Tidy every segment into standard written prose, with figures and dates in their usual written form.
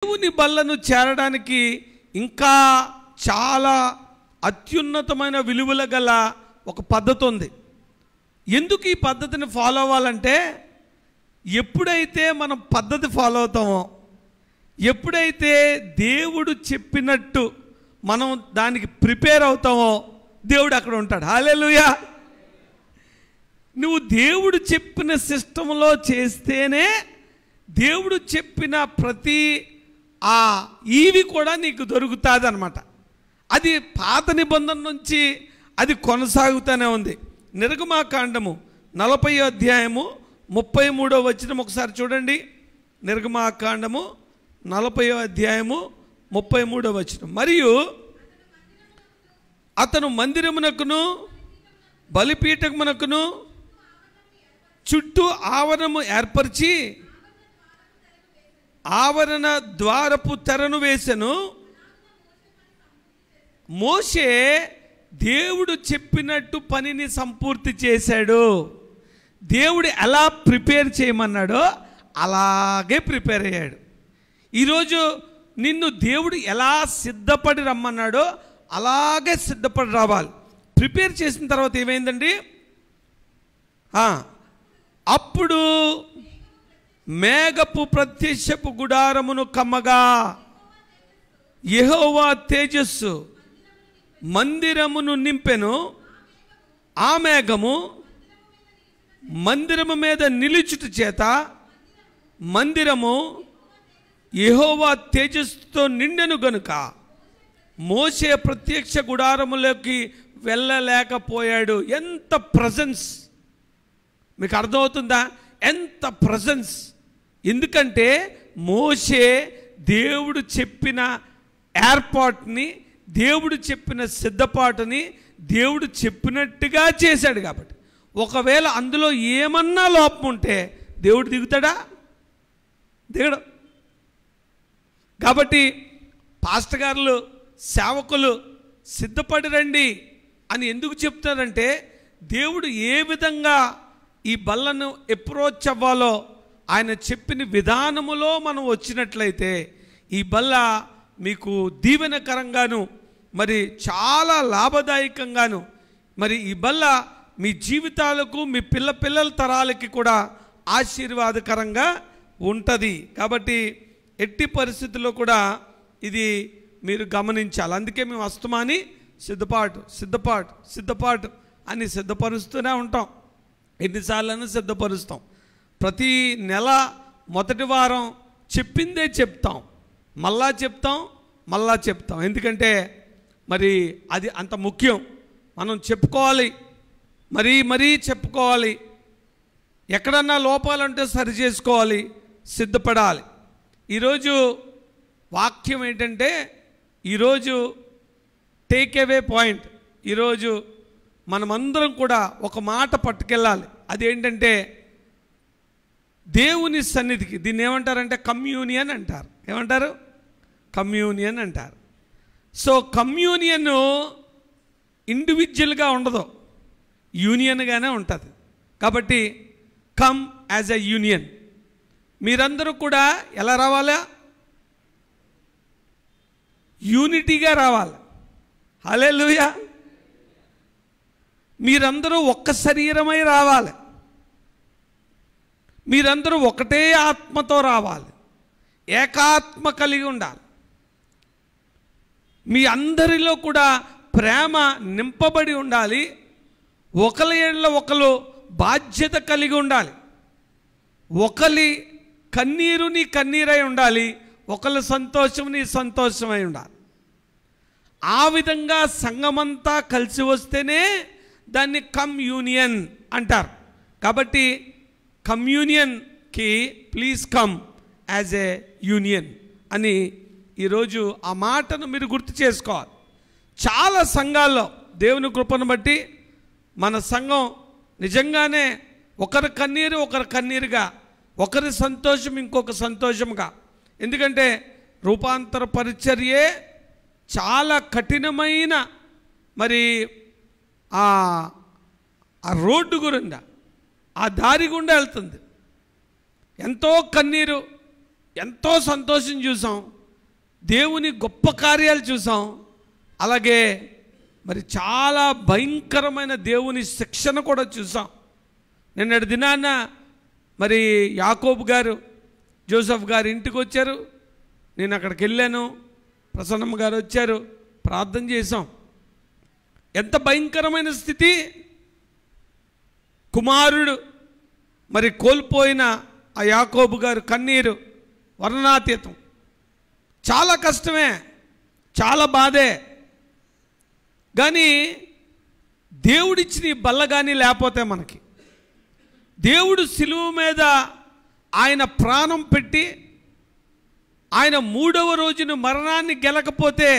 దేవుని బల్లను చేరడానికి ఇంకా చాలా అత్యున్నతమైన విలువల గల ఒక పద్ధతి ఉంది. ఎందుకు ఈ పద్ధతిని ఫాలో అవ్వాలంటే, ఎప్పుడైతే మనం పద్ధతి ఫాలో అవుతామో, ఎప్పుడైతే దేవుడు చెప్పినట్టు మనం దానికి ప్రిపేర్ అవుతామో, దేవుడు అక్కడ ఉంటాడు. హల్లెలూయా. నువ్వు దేవుడు చెప్పిన సిస్టంలో చేస్తేనే దేవుడు చెప్పిన ప్రతి ఈవి కూడా నీకు దొరుకుతుంది అన్నమాట. అది పాత నిబంధన నుంచి అది కొనసాగుతూనే ఉంది. నిర్గమాకాండము 40వ అధ్యాయము 33వ వచనం ఒకసారి చూడండి. నిర్గమాకాండము 40వ అధ్యాయము 33వ వచనం. మరియు అతను మందిరమునకును బలిపీఠమునకును చుట్టూ ఆవరణము ఏర్పరిచి ఆవరణ ద్వారపు తెరను వేసెను. మోషే దేవుడు చెప్పినట్టు పనిని సంపూర్తి చేశాడు. దేవుడు ఎలా ప్రిపేర్ చేయమన్నాడో అలాగే ప్రిపేర్ అయ్యాడు. ఈరోజు నిన్ను దేవుడు ఎలా సిద్ధపడి రమ్మన్నాడో అలాగే సిద్ధపడి రావాలి. ప్రిపేర్ చేసిన తర్వాత ఏమైందండి? అప్పుడు మేఘపు ప్రత్యక్షపు గుడారమును కమ్మగా యెహోవా తేజస్సు మందిరమును నింపెను. ఆ మేఘము మందిరము మీద నిలుచుట చేత మందిరము యెహోవా తేజస్సుతో నిండెను గనుక మోషే ప్రత్యక్ష గుడారములోకి వెళ్ళలేకపోయాడు. ఎంత ప్రజెన్స్! మీకు అర్థమవుతుందా? ఎంత ప్రజెన్స్! ఎందుకంటే మోషే దేవుడు చెప్పిన ఏర్పాటుని, దేవుడు చెప్పిన సిద్ధపాటుని దేవుడు చెప్పినట్టుగా చేశాడు. కాబట్టి ఒకవేళ అందులో ఏమన్నా లోపం ఉంటే దేవుడు దిగుతాడా? దిగడు. కాబట్టి పాస్టర్ గారులు, సేవకులు సిద్ధపడి రండి అని ఎందుకు చెప్తారంటే, దేవుడు ఏ విధంగా ఈ బల్లను అప్రోచ్ అవ్వాలో ఆయన చెప్పిన విధానములో మనం వచ్చినట్లయితే ఈ బల్ల మీకు దీవెనకరంగాను, మరి చాలా లాభదాయకంగాను, మరి ఈ బల్ల మీ జీవితాలకు, మీ పిల్లల తరాలకి కూడా ఆశీర్వాదకరంగా ఉంటుంది. కాబట్టి ఎట్టి పరిస్థితుల్లో కూడా ఇది మీరు గమనించాలి. అందుకే మేము అస్తమాని సిద్ధపాటు అని సిద్ధపరుస్తూనే ఉంటాం. ఎన్నిసార్లను సిద్ధపరుస్తాం. ప్రతి నెల మొదటి వారం చెప్పిందే చెప్తాం, మళ్ళా చెప్తాం. ఎందుకంటే మరి అది అంత ముఖ్యం. మనం చెప్పుకోవాలి, మరీ చెప్పుకోవాలి. ఎక్కడన్నా లోపాలంటే సరి చేసుకోవాలి, సిద్ధపడాలి. ఈరోజు వాక్యం ఏంటంటే, ఈరోజు టేక్ అవే పాయింట్, ఈరోజు మనమందరం కూడా ఒక మాట పట్టుకెళ్ళాలి. అదేంటంటే దేవుని సన్నిధికి, దీన్ని ఏమంటారంటే కమ్యూనియన్ అంటారు. ఏమంటారు? కమ్యూనియన్ అంటారు. సో కమ్యూనియన్ ఇండివిజువల్గా ఉండదు, యూనియన్గానే ఉంటుంది. కాబట్టి కమ్ యాజ్ ఎ యూనియన్. మీరందరూ కూడా ఎలా రావాలా? యూనిటీగా రావాలి. హల్లెలూయా. మీరందరూ ఒక్క శరీరమై రావాలి. మీరందరూ ఒకటే ఆత్మతో రావాలి. ఏకాత్మ కలిగి ఉండాలి. మీ అందరిలో కూడా ప్రేమ నింపబడి ఉండాలి. ఒకరి ఎడల ఒకరు బాధ్యత కలిగి ఉండాలి. ఒకరి కన్నీరు నీ కన్నీరై ఉండాలి, ఒకరి సంతోషం నీ సంతోషమై ఉండాలి. ఆ విధంగా సంఘమంతా కలిసి వస్తేనే దాన్ని కమ్యూనియన్ అంటారు. కాబట్టి కమ్యూనియన్కి please come as a union అని ఈరోజు ఆ మాటను మీరు గుర్తు చేసుకోవాలి. చాలా సంఘాల్లో దేవుని కృపను బట్టి మన సంఘం నిజంగానే ఒకరి కన్నీరు ఒకరి కన్నీరుగా, ఒకరి సంతోషం ఇంకొక సంతోషంగా. ఎందుకంటే రూపాంతర పరిచర్యే చాలా కఠినమైన మరి ఆ రోడ్డు గుండా, ఆ దారి గుండా వెళ్తుంది. ఎంతో కన్నీరు, ఎంతో సంతోషం చూసాం, దేవుని గొప్ప కార్యాలు చూసాం. అలాగే మరి చాలా భయంకరమైన దేవుని శిక్షణ కూడా చూసాం. నిన్నటి దినాన మరి యాకోబు గారు జోసెఫ్ గారు ఇంటికి వచ్చారు, నేను అక్కడికి వెళ్ళాను, ప్రసన్నమ్మ గారు వచ్చారు, ప్రార్థన చేశాం. ఎంత భయంకరమైన స్థితి! కుమారుడు మరి కోల్పోయిన ఆ యాకోబు గారు కన్నీరు వర్ణనాతీతం. చాలా కష్టమే, చాలా బాధే. కానీ దేవుడిచ్చిన ఈ బల్ల కానీ లేకపోతే మనకి, దేవుడు సిలువ మీద ఆయన ప్రాణం పెట్టి ఆయన 3వ రోజున మరణాన్ని గెలకపోతే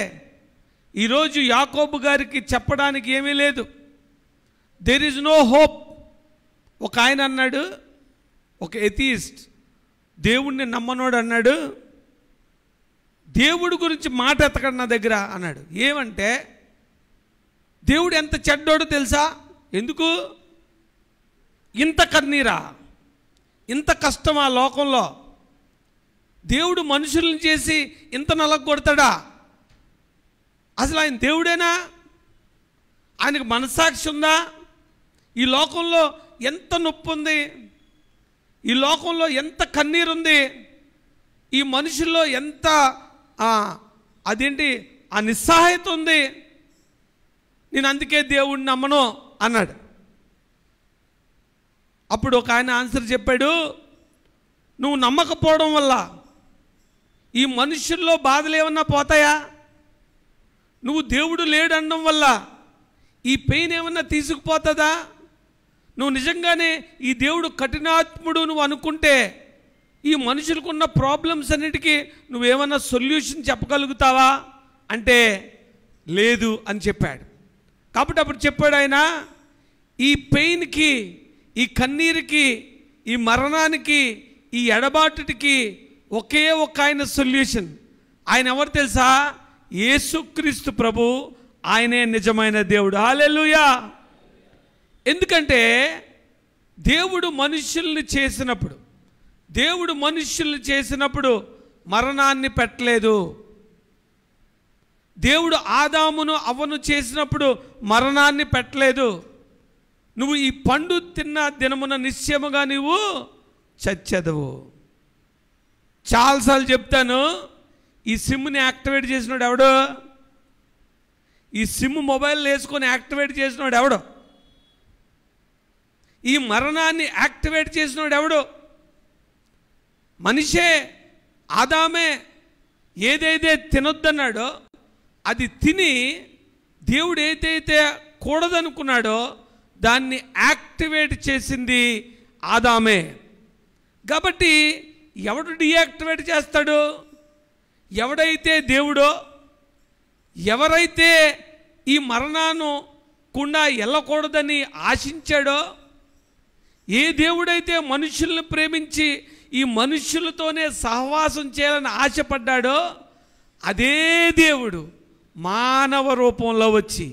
ఈరోజు యాకోబు గారికి చెప్పడానికి ఏమీ లేదు. There is no hope. ఒక ఆయన అన్నాడు, ఒక ఎథియిస్ట్, దేవుణ్ణి నమ్మనోడు అన్నాడు, దేవుడి గురించి మాట ఎత్తకండి నా దగ్గర అన్నాడు. ఏమంటే దేవుడు ఎంత చెడ్డోడు తెలుసా? ఎందుకు ఇంత కన్నీరా, ఇంత కష్టమా లోకంలో? దేవుడు మనుషులను చేసి ఇంత నలగొడతాడా? అసలు ఆయన దేవుడేనా? ఆయనకు మనస్సాక్షి ఉందా? ఈ లోకంలో ఎంత నొప్పి ఉంది, ఈ లోకంలో ఎంత కన్నీరుంది, ఈ మనుషుల్లో ఎంత అదేంటి ఆ నిస్సహాయత ఉంది. నేను అందుకే దేవుడిని నమ్మను అన్నాడు. అప్పుడు ఒక ఆయన ఆన్సర్ చెప్పాడు, నువ్వు నమ్మకపోవడం వల్ల ఈ మనుషుల్లో బాధలు ఏమన్నా పోతాయా? నువ్వు దేవుడు లేడు అనడం వల్ల ఈ పెయిన్ ఏమన్నా తీసుకుపోతుందా? నువ్వు నిజంగానే ఈ దేవుడు కఠినాత్ముడు నువ్వు అనుకుంటే ఈ మనుషులకున్న ప్రాబ్లమ్స్ అన్నిటికీ నువ్వేమన్నా సొల్యూషన్ చెప్పగలుగుతావా అంటే లేదు అని చెప్పాడు. కాబట్టి అప్పుడు చెప్పాడు ఆయన, ఈ పెయిన్కి, ఈ కన్నీరుకి, ఈ మరణానికి, ఈ ఎడబాటుకి ఒకే ఒక ఆయన సొల్యూషన్. ఆయన ఎవరు తెలుసా? యేసుక్రీస్తు ప్రభు. ఆయనే నిజమైన దేవుడు. హల్లెలూయా. ఎందుకంటే దేవుడు మనుష్యుల్ని చేసినప్పుడు మరణాన్ని పెట్టలేదు. దేవుడు ఆదామును అవ్వను చేసినప్పుడు మరణాన్ని పెట్టలేదు. నువ్వు ఈ పండు తిన్న దినమున నిశ్చయముగా నీవు చచ్చెదవు. చాలాసార్లు చెప్తాను, ఈ సిమ్ని యాక్టివేట్ చేసినాడు ఎవడు? ఈ సిమ్ మొబైల్ వేసుకొని యాక్టివేట్ చేసినాడు ఎవడు? ఈ మరణాన్ని యాక్టివేట్ చేసినాడు ఎవడు? మనిషే, ఆదామే. ఏదైతే తినొద్దన్నాడో అది తిని దేవుడు ఏదైతే కూడదనుకున్నాడో దాన్ని యాక్టివేట్ చేసింది ఆదామే. కాబట్టి ఎవడు డీయాక్టివేట్ చేస్తాడు? ఎవడైతే దేవుడో, ఎవరైతే ఈ మరణాన్ని కుండా వెళ్ళకూడదని ఆశించాడో, ఏ దేవుడైతే మనుషుల్ని ప్రేమించి ఈ మనుషులతోనే సహవాసం చేయాలని ఆశపడ్డాడో అదే దేవుడు మానవ రూపంలో వచ్చి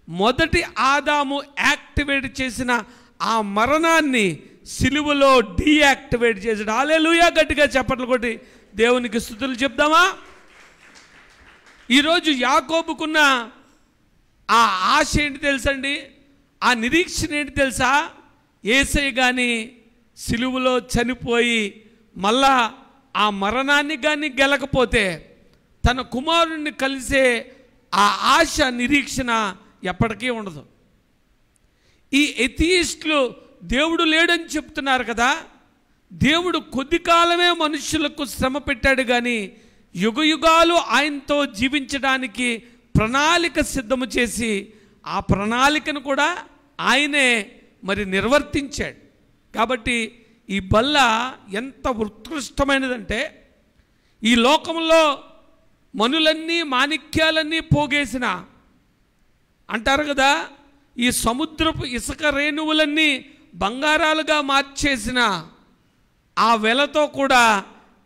మొదటి ఆదాము యాక్టివేట్ చేసిన ఆ మరణాన్ని సిలువలో డీయాక్టివేట్ చేశాడు. హల్లెలూయా. గట్టిగా చప్పట్లు కొట్టి దేవునికి స్తుతులు చెప్దామా? ఈరోజు యాకోబుకున్న ఆ ఆశ ఏంటి తెలుసండి? ఆ నిరీక్షణ ఏంటి తెలుసా? యేసయ్య కానీ సిలువలో చనిపోయి మళ్ళా ఆ మరణాన్ని కానీ గెలకపోతే తన కుమారుణ్ణి కలిసే ఆ ఆశ, నిరీక్షణ ఎప్పటికీ ఉండదు. ఈ ఎథియిస్టులు దేవుడు లేడని చెప్తున్నారు కదా. దేవుడు కొద్ది కాలమే మనుషులకు శ్రమ పెట్టాడు, కానీ యుగయుగాలు ఆయనతో జీవించడానికి ప్రణాళిక సిద్ధము చేసి ఆ ప్రణాళికను కూడా ఆయనే మరి నిర్వర్తించాడు. కాబట్టి ఈ బల్ల ఎంత ఉత్కృష్టమైనదంటే, ఈ లోకంలో మనులన్నీ మాణిక్యాలన్నీ పోగేసిన అంటారు కదా, ఈ సముద్రపు ఇసుక రేణువులన్నీ బంగారాలుగా మార్చేసిన ఆ వెలతో కూడా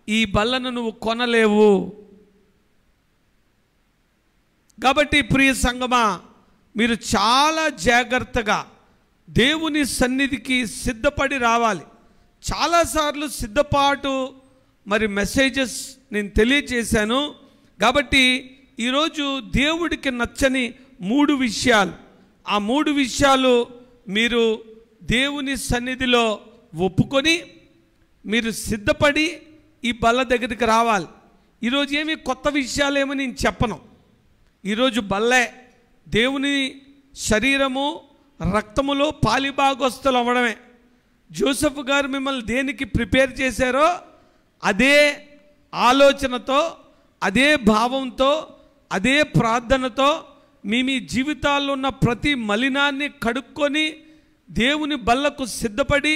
ఈ బల్లను నువ్వు కొనలేవు. కాబట్టి ప్రియ సంగమా, మీరు చాలా జాగ్రత్తగా దేవుని సన్నిధికి సిద్ధపడి రావాలి. చాలాసార్లు సిద్ధపాటు మరి మెసేజెస్ నేను తెలియచేశాను. కాబట్టి ఈరోజు దేవుడికి నచ్చని 3 విషయాలు, ఆ 3 విషయాలు మీరు దేవుని సన్నిధిలో ఒప్పుకొని మీరు సిద్ధపడి ఈ బల్ల దగ్గరికి రావాలి. ఈరోజు ఏమి కొత్త విషయాలు ఏమని నేను చెప్పను. ఈరోజు బల్లే దేవుని శరీరము రక్తములో పాలిభాగస్తులు అవ్వడమే. జోసెఫ్ గారు మిమ్మల్ని దేనికి ప్రిపేర్ చేశారో అదే ఆలోచనతో, అదే భావంతో, అదే ప్రార్థనతో మీ జీవితాల్లో ఉన్న ప్రతి మలినాన్ని కడుక్కొని దేవుని బల్లకు సిద్ధపడి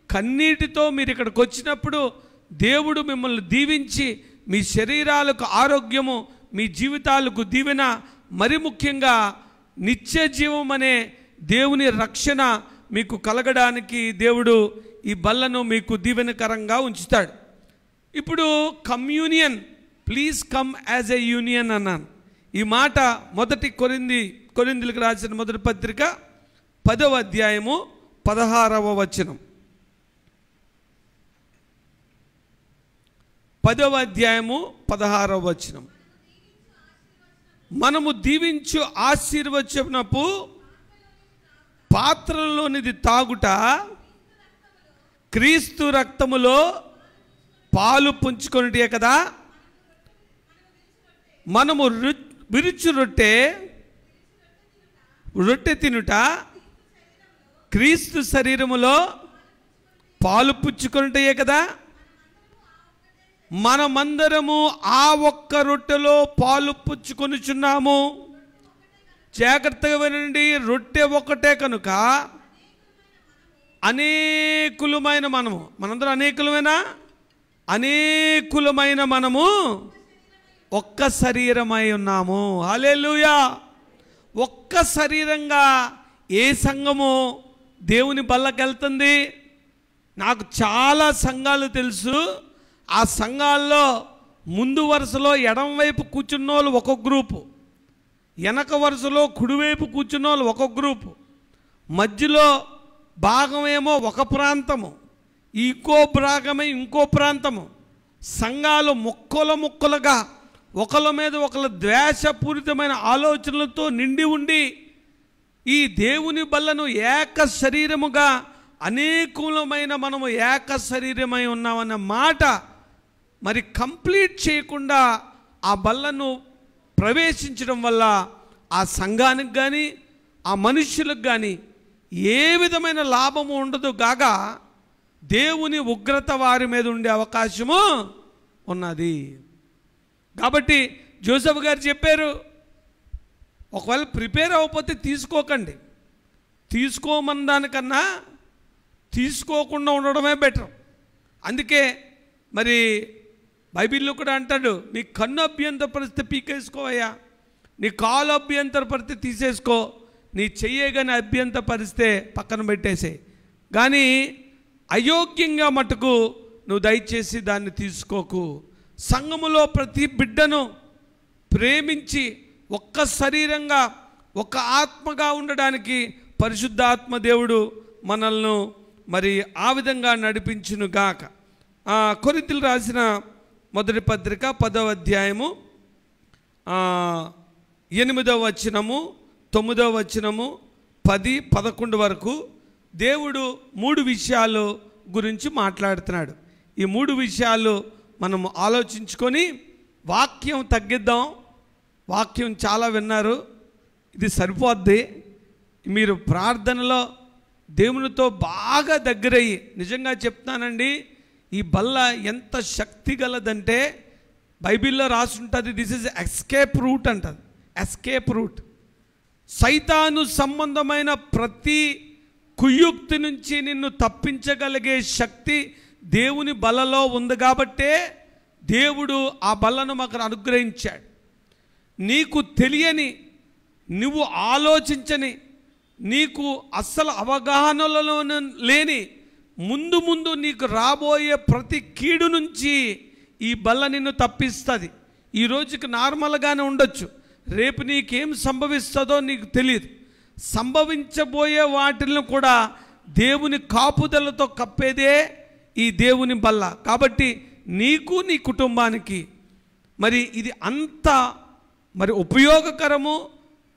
కన్నీటితో మీరు ఇక్కడికి వచ్చినప్పుడు దేవుడు మిమ్మల్ని దీవించి మీ శరీరాలకు ఆరోగ్యము, మీ జీవితాలకు దీవెన, మరి ముఖ్యంగా నిత్య జీవం అనే దేవుని రక్షణ మీకు కలగడానికి దేవుడు ఈ బల్లను మీకు దీవెనకరంగా ఉంచుతాడు. ఇప్పుడు communion, please come as a union అన్నాను. ఈ మాట మొదటి కొరింథీయులకు రాసిన మొదటి పత్రిక 10వ అధ్యాయము 16వ వచనం. 10వ అధ్యాయము 16వ వచనం. మనము దీవించు ఆశీర్వచనపు పాత్రలోనిది తాగుట క్రీస్తు రక్తములో పాలు పుంజుకొనుటే కదా. మనము విరుచు రొట్టె తినుట క్రీస్తు శరీరములో పాలు పుచ్చుకొనుటే కదా. మనమందరము ఆ ఒక్క రొట్టెలో పాలు పుచ్చుకొనుచున్నాము. జాగ్రత్తగా వినండి, రొట్టె ఒకటే కనుక అనేకులమైన మనము, మనందరం అనేకులమైన మనము ఒక్క శరీరమై ఉన్నాము. హల్లెలూయా. ఒక్క శరీరంగా ఏ సంఘము దేవుని బల్లకి వెళ్తుంది? నాకు చాలా సంఘాలు తెలుసు. ఆ సంఘాల్లో ముందు వరుసలో ఎడం వైపు కూర్చున్న వాళ్ళు ఒక గ్రూపు, వెనక వరుసలో కుడివైపు కూర్చున్న వాళ్ళు ఒక గ్రూపు, మధ్యలో భాగమేమో ఒక ప్రాంతము, ఇంకో భాగమే ఇంకో ప్రాంతము. సంఘాలు ముక్కలుగా ఒకళ్ళ మీద ఒకళ్ళ ద్వేషపూరితమైన ఆలోచనలతో నిండి ఉండి ఈ దేవుని బల్లను ఏక శరీరముగా అనేకులమైన మనము ఏక శరీరమై ఉన్నామన్న మాట మరి కంప్లీట్ చేయకుండా ఆ బల్లను ప్రవేశించడం వల్ల ఆ సంఘానికి కానీ ఆ మనుష్యులకు కానీ ఏ విధమైన లాభము ఉండదు కాగా దేవుని ఉగ్రత వారి మీద ఉండే అవకాశము ఉన్నది. కాబట్టి జోసెఫ్ గారు చెప్పారు, ఒకవేళ ప్రిపేర్ అవ్వకపోతే తీసుకోకండి. తీసుకోమన్న దానికన్నా తీసుకోకుండా ఉండడమే బెటర్. అందుకే మరి బైబిల్లో కూడా అంటాడు, నీ కన్ను అభ్యంతర పరిస్థితి పీకేసుకోవయ్యా, నీ కాలు అభ్యంతర పరిస్థితి తీసేసుకో, నీ చెయ్యగానే అభ్యంతర పరిస్థితే పక్కన పెట్టేసే, కానీ అయోగ్యంగా మటుకు నువ్వు దయచేసి దాన్ని తీసుకోకు. సంఘములో ప్రతి బిడ్డను ప్రేమించి ఒక్క శరీరంగా ఒక ఆత్మగా ఉండడానికి పరిశుద్ధాత్మ దేవుడు మనల్ని మరి ఆ విధంగా నడిపించును గాక. కొరింథీయులకు రాసిన మొదటి పత్రిక 10వ అధ్యాయము 8వ వచనము 9వ వచనము 10, 11 వరకు దేవుడు 3 విషయాలు గురించి మాట్లాడుతున్నాడు. ఈ 3 విషయాలు మనం ఆలోచించుకొని వాక్యం తగ్గిద్దాం. వాక్యం చాలా విన్నారు, ఇది సరిపోద్ది. మీరు ప్రార్థనలో దేవునితో బాగా దగ్గరయ్యి, నిజంగా చెప్తానండి, ఈ బల్ల ఎంత శక్తి గలదంటే బైబిల్లో రాసుంటుంది, దిస్ ఇస్ ఎస్కేప్ రూట్ అంటది. ఎస్కేప్ రూట్, సైతాను సంబంధమైన ప్రతి కుయుక్తి నుంచి నిన్ను తప్పించగలిగే శక్తి దేవుని బలలో ఉంది. కాబట్టే దేవుడు ఆ బలను మాకు అనుగ్రహించాడు. నీకు తెలియని, నువ్వు ఆలోచించని, నీకు అస్సలు అవగాహనలో లేని ముందు ముందు నీకు రాబోయే ప్రతి కీడు నుంచి ఈ బల్ల నిన్ను తప్పిస్తుంది. ఈ రోజుకి నార్మల్గానే ఉండొచ్చు, రేపు నీకేం సంభవిస్తుందో నీకు తెలియదు. సంభవించబోయే వాటిని కూడా దేవుని కాపుదలతో కప్పేదే ఈ దేవుని బల్ల. కాబట్టి నీకు నీ కుటుంబానికి మరి ఇది అంత మరి ఉపయోగకరము,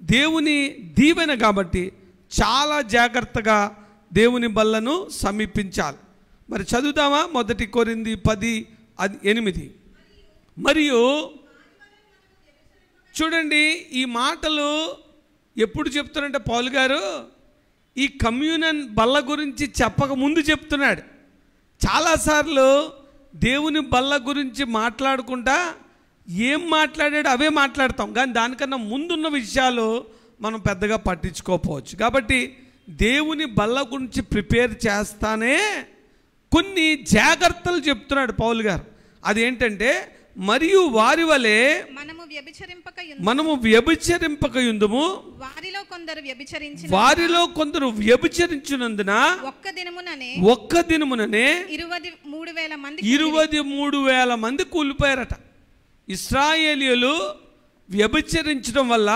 దేవుని దీవెన కాబట్టి చాలా జాగ్రత్తగా దేవుని బల్లను సమీపించాలి. మరి చదువుదామా? 1 కొరింథీ 10:8. మరియు చూడండి, ఈ మాటలు ఎప్పుడు చెప్తున్నారంటే పౌలు గారు ఈ కమ్యూనన్ బల్ల గురించి చెప్పక ముందు చెప్తున్నాడు. చాలాసార్లు దేవుని బల్ల గురించి మాట్లాడుకుంటా ఏం మాట్లాడాడు అవే మాట్లాడతాం, కానీ దానికన్నా ముందున్న విషయాలు మనం పెద్దగా పట్టించుకోకపోవచ్చు. కాబట్టి దేవుని బల్ల గురించి ప్రిపేర్ చేస్తానే కొన్ని జాగ్రత్తలు చెప్తున్నాడు పౌలు గారు. అదేంటంటే, మరియు వారి వలె మనము వ్యభిచరింపకయుందుము, వారిలో కొందరు వ్యభిచరించినందున ఒక్క దినముననే 23,000 మంది కూలిపోయారట. ఇశ్రాయేలీయులు వ్యభిచరించడం వల్ల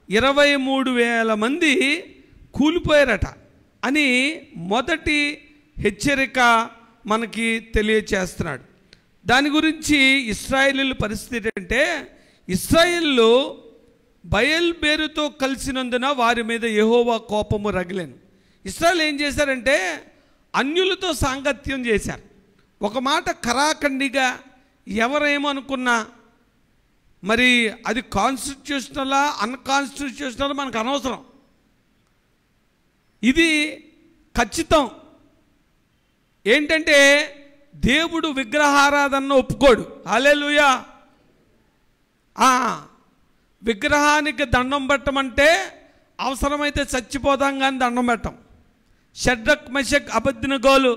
23,000 మంది కూలిపోయారట అని మొదటి హెచ్చరిక మనకి తెలియచేస్తున్నాడు. దాని గురించి ఇశ్రాయేలీయుల పరిస్థితి ఏంటంటే, ఇశ్రాయేలు బయల్బేరుతో కలిసినందున వారి మీద యెహోవా కోపము రగిలెను. ఇశ్రాయేలు ఏం చేశారంటే అన్యులతో సాంగత్యం చేశారు. ఒక మాట కరాఖండిగా ఎవరేమనుకున్నా మరి అది కాన్స్టిట్యూషనలా అన్కాన్స్టిట్యూషనల్ మనకు అనవసరం. ఇది ఖచ్చితం. ఏంటంటే దేవుడు విగ్రహారాధన ఒప్పుకోడు. హల్లెలూయా. విగ్రహానికి దండం పెట్టమంటే అవసరమైతే చచ్చిపోతాం కానీ దండం పెట్టం. షడ్రక్ మెషక్ అబేద్నెగోలు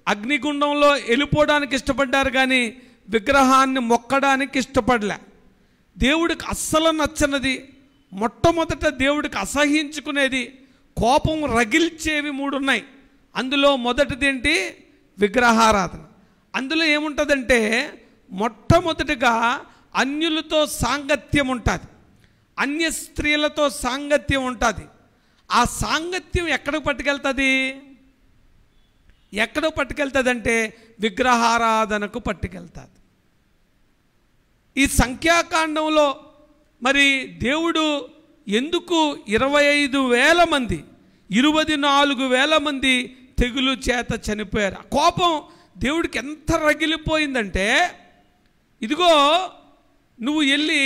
అగ్నిగుండంలో వెళ్ళిపోవడానికి ఇష్టపడ్డారు కానీ విగ్రహాన్ని మొక్కడానికి ఇష్టపడలే. దేవుడికి అస్సలు నచ్చనిది, మొట్టమొదట దేవుడికి అసహించుకునేది, కోపం రగిల్చేవి 3 ఉన్నాయి. అందులో మొదటిది ఏంటి? విగ్రహారాధన. అందులో ఏముంటుందంటే మొట్టమొదటిగా అన్యులతో సాంగత్యం ఉంటుంది, అన్య స్త్రీలతో సాంగత్యం ఉంటుంది. ఆ సాంగత్యం ఎక్కడికి పట్టుకెళ్తుంది? ఎక్కడికి పట్టుకెళ్తుంది అంటే విగ్రహారాధనకు పట్టుకెళ్తుంది. ఈ సంఖ్యాకాండంలో మరి దేవుడు ఎందుకు 25,000 మంది 24,000 మంది తెగులు చేత చనిపోయారు? కోపం దేవుడికి ఎంత రగిలిపోయిందంటే, ఇదిగో నువ్వు వెళ్ళి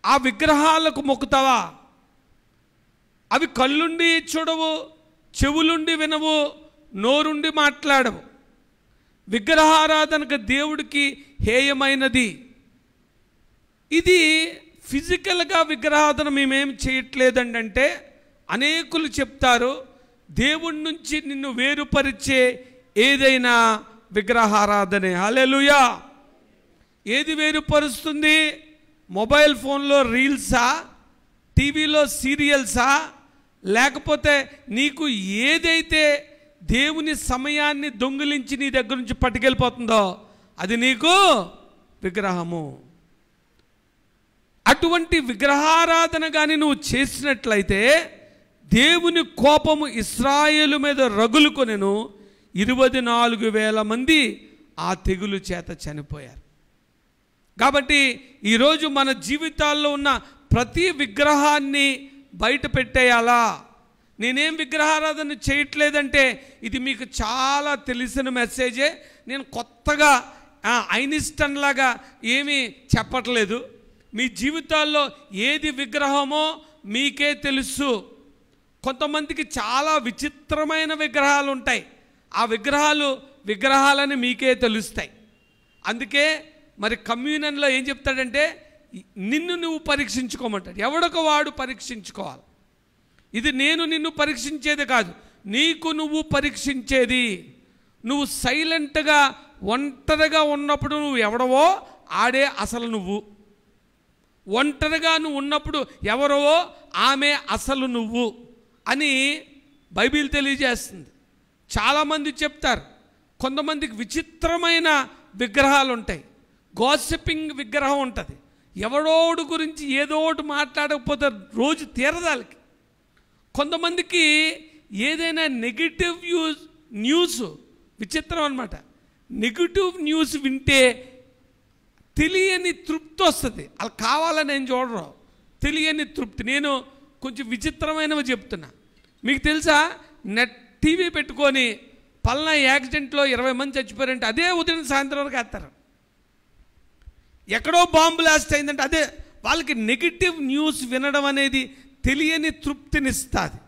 ఆ విగ్రహాలకు మొక్కుతావా? అవి కళ్ళుండి చూడవు, చెవులుండి వినవు, నోరుండి మాట్లాడవు. విగ్రహారాధనకు దేవుడికి హేయమైనది. ఇది ఫిజికల్గా విగ్రహారాధన మేమేం చేయట్లేదండి అంటే అనేకులు చెప్తారు. దేవుడి నుంచి నిన్ను వేరుపరిచే ఏదైనా విగ్రహారాధనే. హల్లెలూయా. ఏది వేరుపరుస్తుంది? మొబైల్ ఫోన్లో రీల్సా, టీవీలో సీరియల్సా, లేకపోతే నీకు ఏదైతే దేవుని సమయాన్ని దొంగిలించి నీ దగ్గర నుంచి పట్టుకెళ్ళిపోతుందో అది నీకు విగ్రహము. అటువంటి విగ్రహారాధన కానీ నువ్వు చేసినట్లయితే దేవుని కోపము ఇశ్రాయేలు మీద రగులుకొనెను. 24,000 మంది ఆ తెగులు చేత చనిపోయారు. కాబట్టి ఈరోజు మన జీవితాల్లో ఉన్న ప్రతి విగ్రహాన్ని బయట పెట్టేయాలా? నేనేం విగ్రహారాధన చేయట్లేదంటే ఇది మీకు చాలా తెలిసిన మెసేజే. నేను కొత్తగా ఐన్స్టైన్ లాగా ఏమీ చెప్పట్లేదు. మీ జీవితాల్లో ఏది విగ్రహమో మీకే తెలుసు. కొంతమందికి చాలా విచిత్రమైన విగ్రహాలు ఉంటాయి. ఆ విగ్రహాలని మీకే తెలుస్తాయి. అందుకే మరి కమ్యూనియన్లో ఏం చెప్తాడంటే నిన్ను నువ్వు పరీక్షించుకోమంటాడు. ఎవడొక వాడు పరీక్షించుకోవాలి. ఇది నేను నిన్ను పరీక్షించేది కాదు, నీకు నువ్వు పరీక్షించేది. నువ్వు సైలెంట్గా ఒంటరిగా ఉన్నప్పుడు నువ్వు ఎవడవో ఆడే అసలు నువ్వు. ఒంటరిగా నువ్వు ఉన్నప్పుడు ఎవరో ఆమె అసలు నువ్వు అని బైబిల్ తెలియజేస్తుంది. చాలామంది చెప్తారు. కొంతమందికి విచిత్రమైన విగ్రహాలు ఉంటాయి. గాసిపింగ్ విగ్రహం ఉంటుంది. ఎవడోడు గురించి ఏదో ఒకటి మాట్లాడకపోతే రోజు తీరదాలకి. కొంతమందికి ఏదైనా నెగిటివ్ న్యూస్ విచిత్రం అన్నమాట. నెగిటివ్ న్యూస్ వింటే తెలియని తృప్తి వస్తుంది. అలా కావాలని నేను చూడరు, తెలియని తృప్తి. నేను కొంచెం విచిత్రమైనవి చెప్తున్నా. మీకు తెలుసా, నెట్ టీవీ పెట్టుకొని పలానా యాక్సిడెంట్లో 20 మంది చచ్చిపోయారంటే అదే ఉదయం సాయంత్రం వరకు వేస్తారు. ఎక్కడో బాంబు బ్లాస్ట్ అయిందంటే అదే. వాళ్ళకి నెగిటివ్ న్యూస్ వినడం అనేది తెలియని తృప్తినిస్తుంది.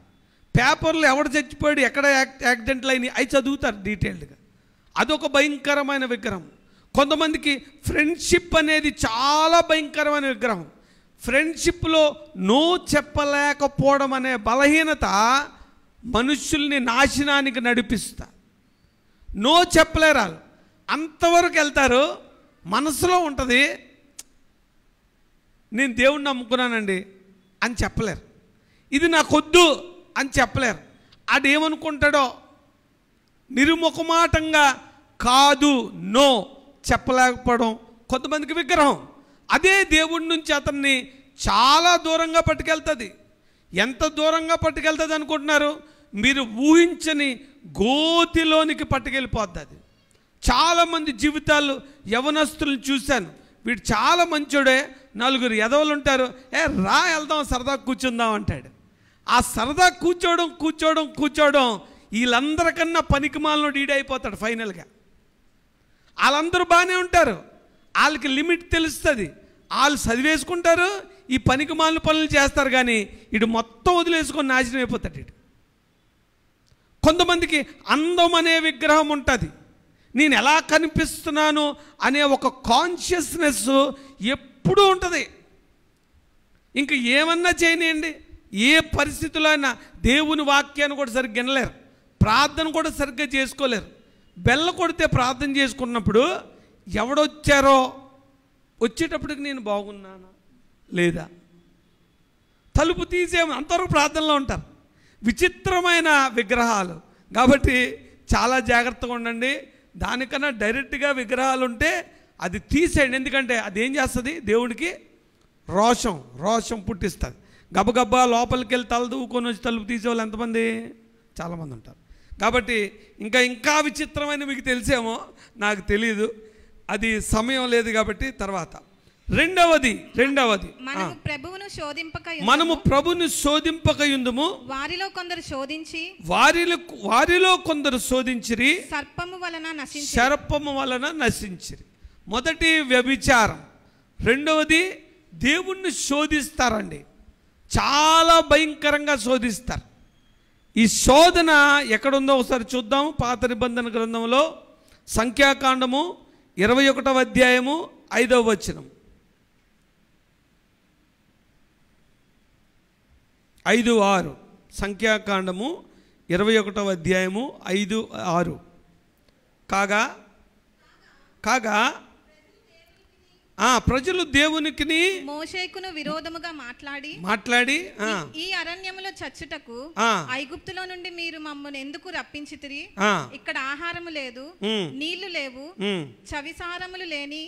పేపర్లో ఎవడు చచ్చిపోయాడు, ఎక్కడ యాక్సిడెంట్లు అయినాయి, అవి చదువుతారు డీటెయిల్డ్గా. అదొక భయంకరమైన విగ్రహం. కొంతమందికి ఫ్రెండ్షిప్ అనేది చాలా భయంకరమైన విగ్రహం. ఫ్రెండ్షిప్లో నో చెప్పలేకపోవడం అనే బలహీనత మనుషుల్ని నాశనానికి నడిపిస్తా. నో చెప్పలేరు, అంతవరకు వెళ్తారు. మనసులో ఉంటుంది, నేను దేవుణ్ణి నమ్ముకున్నానండి అని చెప్పలేరు. ఇది నాకొద్దు అని చెప్పలేరు. అదేమనుకుంటాడో నిర్ముఖమాటంగా కాదు, నో చెప్పలేకపోవడం కొంతమందికి విగ్రహం. అదే దేవుడి నుంచి అతన్ని చాలా దూరంగా పట్టుకెళ్తుంది. ఎంత దూరంగా పట్టుకెళ్తుంది అనుకుంటున్నారు? మీరు ఊహించని గోతిలోనికి పట్టుకెళ్ళిపోద్ది అది. చాలామంది జీవితాలు యవనస్తులను చూశాను, వీడు చాలా మంచోడే, నలుగురు ఎదవలు ఉంటారు, రా వెళ్దాం సరదా కూర్చుందాం అంటాడు. ఆ సరదా కూర్చోవడం వీళ్ళందరికన్నా పనికిమాలను డీడైపోతాడు ఫైనల్గా. వాళ్ళందరూ బాగానే ఉంటారు, వాళ్ళకి లిమిట్ తెలుస్తుంది, వాళ్ళు చదివేసుకుంటారు, ఈ పనికిమాలిన పనులు చేస్తారు, కానీ ఇటు మొత్తం వదిలేసుకొని నాశనం అయిపోతాడు ఇటు. కొంతమందికి అందం అనే విగ్రహం ఉంటుంది. నేను ఎలా కనిపిస్తున్నాను అనే ఒక కాన్షియస్నెస్ ఎప్పుడూ ఉంటుంది. ఇంక ఏమన్నా చేయనియండి, ఏ పరిస్థితుల్లో అయినా దేవుని వాక్యాన్ని కూడా సరిగ్గా వినలేరు, ప్రార్థన కూడా సరిగ్గా చేసుకోలేరు. బెల్ల కొడితే ప్రార్థన చేసుకున్నప్పుడు ఎవడొచ్చారో వచ్చేటప్పటికి నేను బాగున్నానా లేదా, తలుపు తీసేమో అంతవరకు ప్రార్థనలో ఉంటారు. విచిత్రమైన విగ్రహాలు. కాబట్టి చాలా జాగ్రత్తగా ఉండండి. దానికన్నా డైరెక్ట్గా విగ్రహాలు ఉంటే అది తీసేయండి. ఎందుకంటే అది ఏం చేస్తుంది, దేవుడికి రోషం పుట్టిస్తుంది. గబగబ్బా లోపలికి వెళ్ళి తల దూకొని వచ్చి తలుపు తీసేవాళ్ళు ఎంతమంది? చాలామంది ఉంటారు. కాబట్టి ఇంకా విచిత్రమైన మీకు తెలిసేమో నాకు తెలియదు, అది సమయం లేదు కాబట్టి తర్వాత. రెండవది మనము ప్రభువును శోధింపక యుందుము, వారిలో కొందరు శోధించిరి, సర్పము వలన నశించిరి. మొదటి వ్యభిచారం, రెండవది దేవుణ్ణి శోధిస్తారండి, చాలా భయంకరంగా శోధిస్తారు. ఈ శోధన ఎక్కడుందో ఒకసారి చూద్దాం. పాత నిబంధన గ్రంథంలో సంఖ్యాకాండము 21వ అధ్యాయము 5వ వచనం. 5:6 సంఖ్యాకాండము 21వ అధ్యాయము 5:6. కాగా ప్రజలు దేవునికి మోషేకును విరోధముగా మాట్లాడి ఈ అరణ్యములో చచ్చుటకు ఐగుప్తులో నుండి మీరు మమ్మల్ని ఎందుకు రప్పించితిరి? ఇక్కడ ఆహారము లేదు, నీళ్లు లేవు, చవిసారములు లేని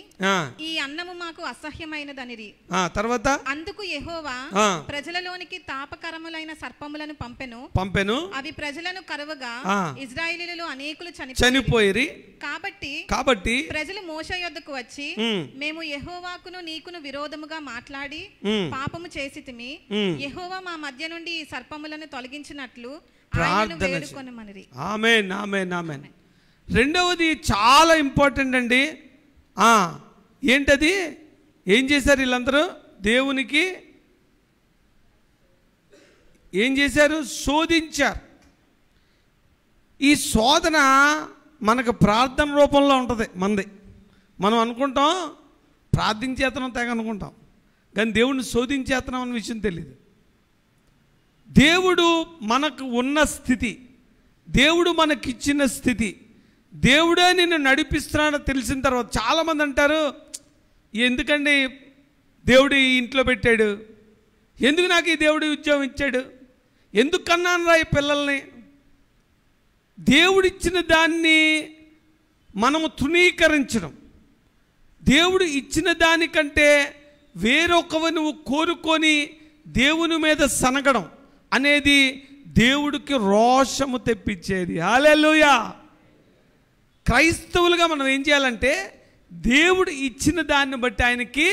ఈ అన్నము మాకు అసహ్యమైనదనిరి. తర్వాత అందుకు యెహోవా ప్రజలలోనికి తాపకరములైన సర్పములను పంపెను. అవి ప్రజలను కరువగా ఇశ్రాయేలీయులు అనేకులు చనిపోయిరి. కాబట్టి ప్రజలు మోషే యొద్దకు వచ్చి, మేము యెహోవాకును నీకును విరోధముగా మాట్లాడి పాపము చేసితిమి, యెహోవా మా మధ్య నుండి ఈ సర్పములను తొలగించినట్లు ఆయనను వేడుకొనమనిరి. ఆమేన్, ఆమేన్, ఆమేన్. రెండవది చాలా ఇంపార్టెంట్ అండి. ఏంటది? ఏం చేశారు వీళ్ళందరూ? దేవునికి ఏం చేశారు? శోధించారు. ఈ శోధన మనకు ప్రార్థన రూపంలో ఉంటుంది. మనం అనుకుంటాం ప్రార్థించేతనం తెగ అనుకుంటాం, కానీ దేవుడిని శోధించేతనం అన్న విషయం తెలియదు. దేవుడు మనకు ఉన్న స్థితి, దేవుడు మనకిచ్చిన స్థితి, దేవుడే నిన్ను నడిపిస్తున్నాడని తెలిసిన తర్వాత చాలామంది అంటారు, ఎందుకండి దేవుడు ఈ ఇంట్లో పెట్టాడు, ఎందుకు నాకు ఈ దేవుడు ఉద్యోగం ఇచ్చాడు, ఎందుకు కన్నాను రా ఈ పిల్లల్ని. దేవుడిచ్చిన దాన్ని మనము తృణీకరించడం, దేవుడు ఇచ్చిన దానికంటే వేరొకవి నువ్వు కోరుకొని దేవుని మీద సనగడం అనేది దేవుడికి రోషము తెప్పించేది. హల్లెలూయా. క్రైస్తవులుగా మనం ఏం చేయాలంటే దేవుడు ఇచ్చిన దాన్ని బట్టి ఆయనకి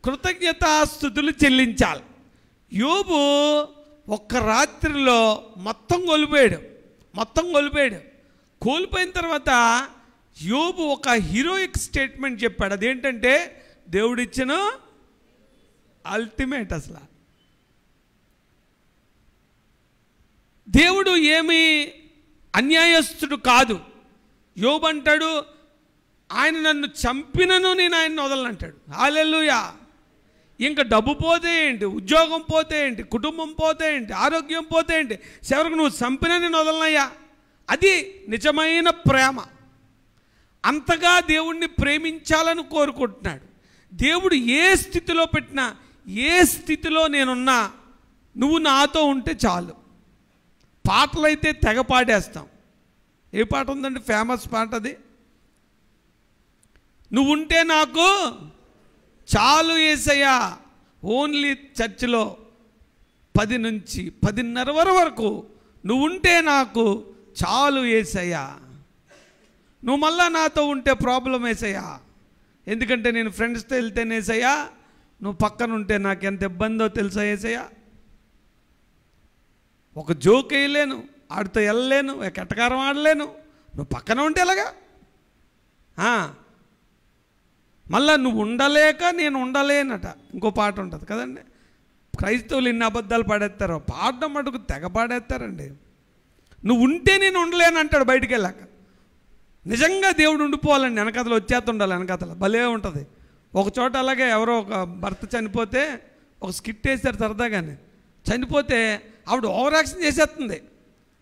కృతజ్ఞతాస్తుతులు చెల్లించాలి. యోబు ఒక్క రాత్రిలో మొత్తం కోల్పోయాడు. కోల్పోయిన తర్వాత యోబు ఒక హీరోయిక్ స్టేట్మెంట్ చెప్పాడు. అదేంటంటే దేవుడిచ్చిన అల్టిమేట్. అసలు దేవుడు ఏమి అన్యాయస్తుడు కాదు. యోబు అంటాడు, ఆయన నన్ను చంపినను నేను ఆయన్ని వదలనంటాడు. హల్లెలూయా. ఇంకా డబ్బు పోతే ఏంటి, ఉద్యోగం పోతే ఏంటి, కుటుంబం పోతే ఏంటి, ఆరోగ్యం పోతే ఏంటి, చివరికి నువ్వు చంపినా నేను వదలనయ్యా. అది నిజమైన ప్రేమ. అంతగా దేవుణ్ణి ప్రేమించాలని కోరుకుంటున్నాడు. దేవుడు ఏ స్థితిలో పెట్టినా, ఏ స్థితిలో నేనున్నా నువ్వు నాతో ఉంటే చాలు. పాటలైతే తెగ పాడేస్తాం. ఏ పాట ఉందండి ఫేమస్ పాట? అది నువ్వుంటే నాకు చాలు యేసయ్యా. ఓన్లీ చర్చిలో 10 నుంచి 10:30 వరకు నువ్వుంటే నాకు చాలు యేసయ్యా. నువ్వు మళ్ళా నాతో ఉంటే ప్రాబ్లం యేసయ్యా. ఎందుకంటే నేను ఫ్రెండ్స్తో వెళ్తేనే యేసయ్యా, నువ్వు పక్కన ఉంటే నాకు ఎంత ఇబ్బందో తెలుసా యేసయ్యా. ఒక జోక్ వేయలేను, ఆడితో వెళ్ళలేను, ఎట్టకారం ఆడలేను, నువ్వు పక్కన ఉంటే ఎలాగా. మళ్ళా నువ్వు ఉండలేక నేను ఉండలేనట ఇంకో పాట ఉంటుంది కదండి. క్రైస్తవులు ఇన్ని అబద్ధాలు పాడేస్తారో, పాడడం మటుకు తెగ పాడేస్తారండి. నువ్వు ఉంటే నేను ఉండలేను అంటాడు బయటికి వెళ్ళాక. నిజంగా దేవుడు ఉండిపోవాలండి. వెనకథలు వచ్చేస్తుండాలి. వెనకథలు భలే ఉంటుంది. ఒక చోట అలాగే ఎవరో ఒక భర్త చనిపోతే ఒక స్కిట్ వేశారు సరదాగానే. చనిపోతే ఆవిడ ఓవర్ యాక్షన్ చేసేస్తుంది.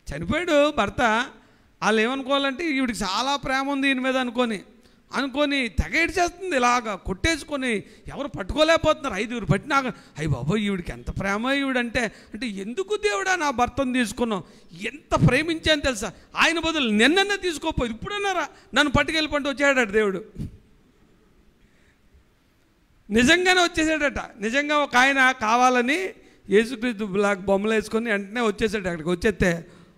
చనిపోయాడు భర్త, వాళ్ళు ఏమనుకోవాలంటే ఈవిడికి చాలా ప్రేమ ఉంది ఈయన మీద అనుకొని తెగ ఏడ్చేస్తుంది. ఇలాగా కొట్టేసుకొని ఎవరు పట్టుకోలేకపోతున్నారు. 5 పట్టినాక అయ్యి బాబోయ్ ఈవిడికి ఎంత ప్రేమ ఈవిడంటే. అంటే ఎందుకు దేవుడా నా భర్తను తీసుకున్నావు, ఎంత ప్రేమించాను తెలుసా, ఆయన బదులు నిన్న తీసుకోపోయి ఇప్పుడన్నారా నన్ను పట్టుకెళ్ళిపోండి వచ్చాడట దేవుడు. నిజంగానే వచ్చేసాడట. నిజంగా ఒక ఆయన కావాలని యేసుక్రీస్తు బ్లాక్ బొమ్మలు వేసుకొని వెంటనే వచ్చేసాడు. అక్కడికి వచ్చేస్తే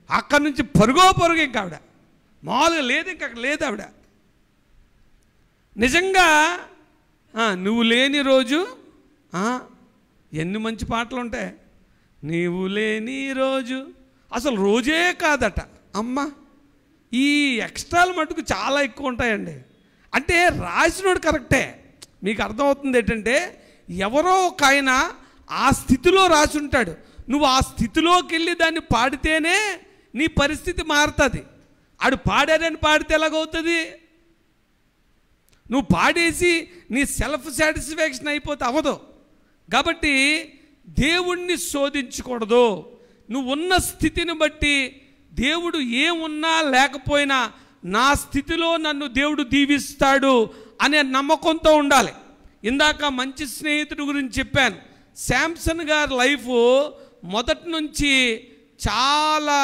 అక్కడి నుంచి పరుగు ఇంకా ఆవిడ మామూలుగా లేదు, ఇంకా అక్కడ లేదు ఆవిడ. నిజంగా నువ్వు లేని రోజు ఎన్ని మంచి పాటలు ఉంటాయి. నీవు లేని రోజు అసలు రోజే కాదట అమ్మ. ఈ ఎక్స్ట్రాలు మటుకు చాలా ఎక్కువ ఉంటాయండి. అంటే రాసినోడు కరెక్టే, మీకు అర్థమవుతుంది ఏంటంటే ఎవరో ఒక ఆయన ఆ స్థితిలో రాసి ఉంటాడు. నువ్వు ఆ స్థితిలోకి వెళ్ళి దాన్ని పాడితేనే నీ పరిస్థితి మారుతుంది. ఆడు పాడారని పాడితే ఎలాగవుతుంది? నువ్వు పాడేసి నీ సెల్ఫ్ సాటిస్ఫాక్షన్ అయిపోతే అవ్వదు. కాబట్టి దేవుణ్ణి శోధించకూడదు. నువ్వు ఉన్న స్థితిని బట్టి దేవుడు ఏమున్నా లేకపోయినా నా స్థితిలో నన్ను దేవుడు దీవిస్తాడు అనే నమ్మకంతో ఉండాలి. ఇందాక మంచి స్నేహితుడి గురించి చెప్పాను. శాంసన్ గారి లైఫ్ మొదటి నుంచి చాలా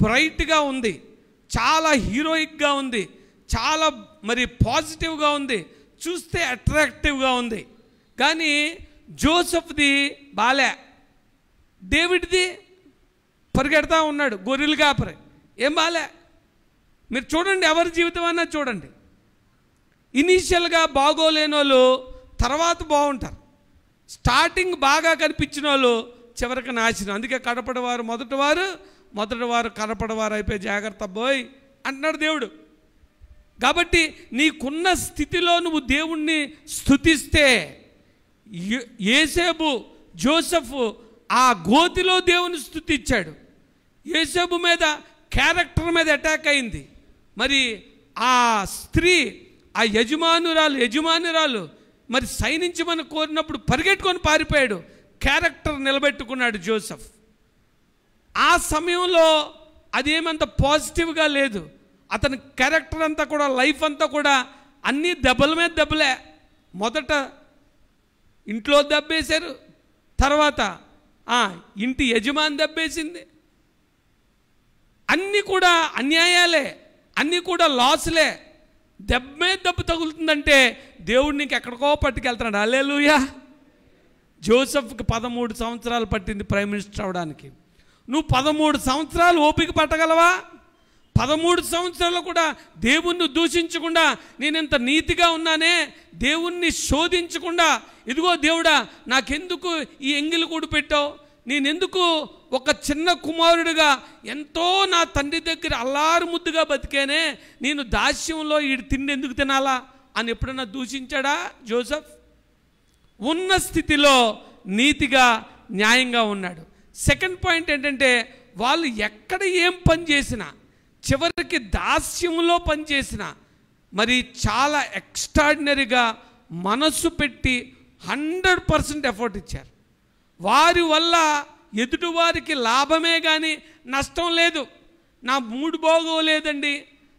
బ్రైట్గా ఉంది, చాలా హీరోయిక్గా ఉంది, చాలా పాజిటివ్గా ఉంది, చూస్తే అట్రాక్టివ్గా ఉంది. కానీ జోసెఫ్ది బాలే, డేవిడ్ది పరిగెడతా ఉన్నాడు గొర్రెలు కాపరి, ఏం బాలే. మీరు చూడండి, ఎవరి జీవితం అన్నా చూడండి. ఇనీషియల్గా బాగోలేని వాళ్ళు తర్వాత బాగుంటారు. స్టార్టింగ్ బాగా కనిపించిన వాళ్ళు చివరికి నాశనం. అందుకే కడపడవారు మొదటివారు కడపడవారు అయిపోయి జాగ్రత్త బోయ్ అంటున్నాడు దేవుడు. కాబట్టి నీకున్న స్థితిలో నువ్వు దేవుణ్ణి స్తుతిస్తే, యేసేపు జోసెఫ్ ఆ గోతిలో దేవుని స్తుతించాడు. యేసేపు మీద క్యారెక్టర్ మీద అటాక్ అయింది. ఆ స్త్రీ, ఆ యజమానురాలు సైనించమని కోరినప్పుడు పరిగెట్టుకొని పారిపోయాడు. క్యారెక్టర్ నిలబెట్టుకున్నాడు జోసెఫ్. ఆ సమయంలో అదేమంత పాజిటివ్గా లేదు. అతని క్యారెక్టర్ అంతా కూడా, లైఫ్ అంతా కూడా అన్నీ దెబ్బల మీద దెబ్బలే. మొదట ఇంట్లో దెబ్బేశారు, తర్వాత ఇంటి యజమాని దెబ్బేసింది. అన్నీ కూడా అన్యాయాలే, అన్నీ కూడా లాసులే. దెబ్బ తగులుతుందంటే దేవుడు నీకు ఎక్కడికో పట్టుకెళ్తున్నాడు. హల్లెలూయా. జోసెఫ్కి 13 సంవత్సరాలు పట్టింది ప్రైమ్ మినిస్టర్ అవడానికి. నువ్వు 13 సంవత్సరాలు ఓపిక పట్టగలవా? 13 సంవత్సరాలు కూడా దేవుణ్ణి దూషించకుండా, నేను ఇంత నీతిగా ఉన్నానే, దేవుణ్ణి శోధించకుండా, ఇదిగో దేవుడా నాకెందుకు ఈ ఎంగిలి కూడు పెట్టావు, నేనెందుకు ఒక చిన్న కుమారుడిగా ఎంతో నా తండ్రి దగ్గర అల్లారు ముద్దుగా బతికేనే, నేను దాస్యంలో ఈ తిండి ఎందుకు తినాలా అని ఎప్పుడన్నా దూషించాడా జోసెఫ్? ఉన్న స్థితిలో నీతిగా న్యాయంగా ఉన్నాడు. సెకండ్ పాయింట్ ఏంటంటే, వాళ్ళు ఎక్కడ ఏం పని చేసినా, చివరికి దాస్యంలో పనిచేసిన, మరి చాలా ఎక్స్ట్రాడినరీగా మనస్సు పెట్టి 100% ఎఫర్ట్ ఇచ్చారు. వారి వల్ల ఎదుటివారికి లాభమే కానీ నష్టం లేదు. నా మూడ్ బాగోలేదండి,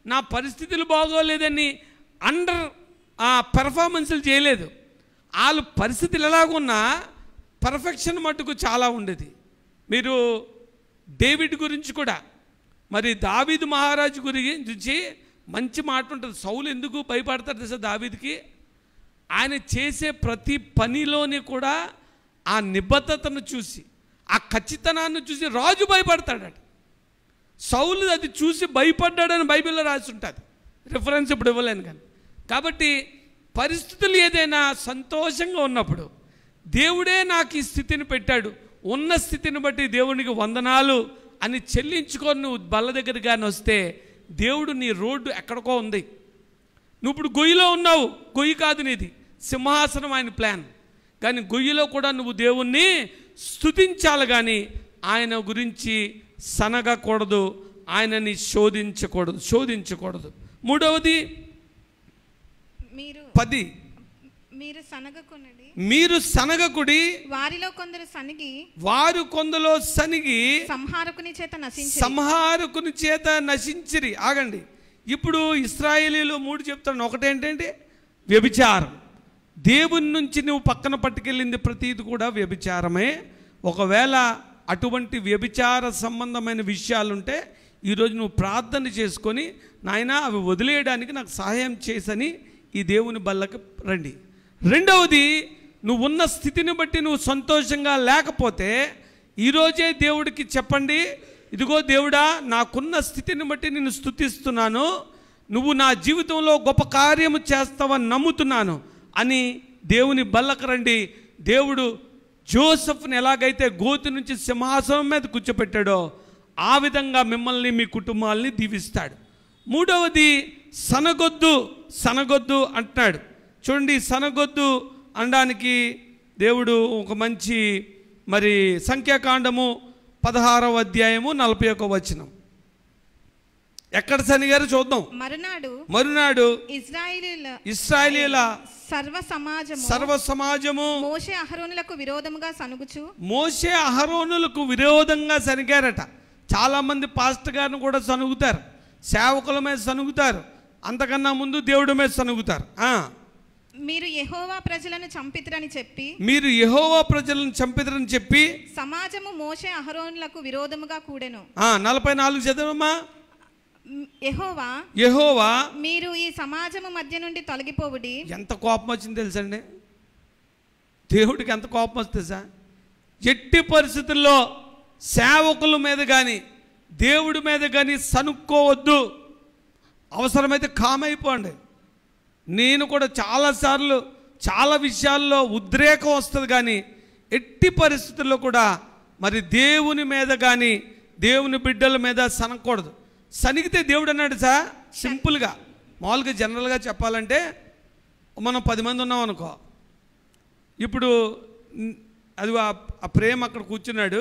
నా పరిస్థితులు బాగోలేదని పెర్ఫార్మెన్స్లు చేయలేదు. వాళ్ళు పరిస్థితులు ఎలాగున్నా పర్ఫెక్షన్ మట్టుకు చాలా ఉండేది. మీరు డేవిడ్ గురించి కూడా, మరి దావీదు మహారాజు గురించి మంచి మాట ఉంటుంది. సౌలు ఎందుకు భయపడతారు తెలుసా దావీదుకి? ఆయన చేసే ప్రతి పనిలోని కూడా ఆ నిబద్ధతను చూసి, ఆ ఖచ్చితనాన్ని చూసి రాజు భయపడతాడట. సౌలు అది చూసి భయపడ్డాడని బైబిల్లో రాసి ఉంటుంది. రిఫరెన్స్ ఇప్పుడు ఇవ్వలేను కానీ. కాబట్టి పరిస్థితులు ఏదైనా సంతోషంగా ఉన్నప్పుడు, దేవుడే నాకు ఈ స్థితిని పెట్టాడు, ఉన్న స్థితిని బట్టి దేవునికి వందనాలు అని చెల్లించుకొని నువ్వు బల్ల దగ్గర కానీ వస్తే, దేవుడు నీ రోడ్డు ఎక్కడికో ఉంది. నువ్వు ఇప్పుడు గొయ్యిలో ఉన్నావు, గొయ్యి కాదు నీది, సింహాసనం ఆయన ప్లాన్. కానీ గొయ్యిలో కూడా నువ్వు దేవుణ్ణి స్తుతించాలి, కానీ ఆయన గురించి సనగకూడదు, ఆయనని శోధించకూడదు. మూడవది 10, మీరు సనగకుడి, వారు కొందరు సనిగి సంహారకుని చేత నశించిరి. ఆగండి, ఇప్పుడు ఇశ్రాయేలీలు 3 చెప్తాను. ఒకటేంటంటే వ్యభిచారం. దేవుని నుంచి నువ్వు పక్కన పట్టుకెళ్ళింది ప్రతిది కూడా వ్యభిచారమే. ఒకవేళ అటువంటి వ్యభిచార సంబంధమైన విషయాలుంటే ఈరోజు నువ్వు ప్రార్థన చేసుకొని, నాయనా అవి వదిలేయడానికి నాకు సహాయం చేసని ఈ దేవుని బల్లకి రండి. రెండవది, నువ్వు ఉన్న స్థితిని బట్టి నువ్వు సంతోషంగా లేకపోతే ఈరోజే దేవుడికి చెప్పండి, ఇదిగో దేవుడా నాకున్న స్థితిని బట్టి నేను స్తుతిస్తున్నాను, నువ్వు నా జీవితంలో గొప్ప కార్యము చేస్తావని నమ్ముతున్నాను అని దేవుని బల్లకు రండి. దేవుడు జోసెఫ్ని ఎలాగైతే గోతి నుంచి సింహాసనం మీద కూర్చోపెట్టాడో ఆ విధంగా మిమ్మల్ని మీ కుటుంబాలని దీవిస్తాడు. మూడవది, సనగొద్దు అంటున్నాడు. చూడండి, సనగొద్దు అనడానికి దేవుడు ఒక మంచి, మరి సంఖ్యాకాండము 16వ అధ్యాయము 41వ వచనం. ఎక్కడ సనిగారు చూద్దాం. మరునాడు ఇశ్రాయేలీయుల సర్వ సమాజము మోషే అహరోనులకు విరోధంగా సనిగారట. చాలా మంది పాస్టర్ గారిని కూడా సనుగుతారు, సేవకుల మీద సనుగుతారు, అంతకన్నా ముందు దేవుడి మీద సనుగుతారు. మీరు యెహోవా ప్రజలను చంపితురని చెప్పి సమాజము మోషే అహరోనులకు విరోధముగా కూడెను. 44 చదవమ్మా. యెహోవా మీరు ఈ సమాజము మధ్య నుండి తొలగిపోవుడి. ఎంత కోపం వచ్చింది తెలుసండి దేవుడికి, ఎంత కోపం వస్తుంది సార్. ఎట్టి పరిస్థితుల్లో సేవకుల మీద కానీ దేవుడి మీద కానీ సనుక్కోవద్దు. అవసరమైతే కామైపోండి. నేను కూడా చాలాసార్లు చాలా విషయాల్లో ఉద్రేకం వస్తుంది, కానీ ఎట్టి పరిస్థితుల్లో కూడా మరి దేవుని మీద కానీ దేవుని బిడ్డల మీద సనకూడదు. సనిగితే దేవుడు అన్నాడు సార్, సింపుల్గా మామూలుగా జనరల్గా చెప్పాలంటే, మనం 10 మంది ఉన్నాం అనుకో, ఇప్పుడు అది ఆ ప్రేమ అక్కడ కూర్చున్నాడు,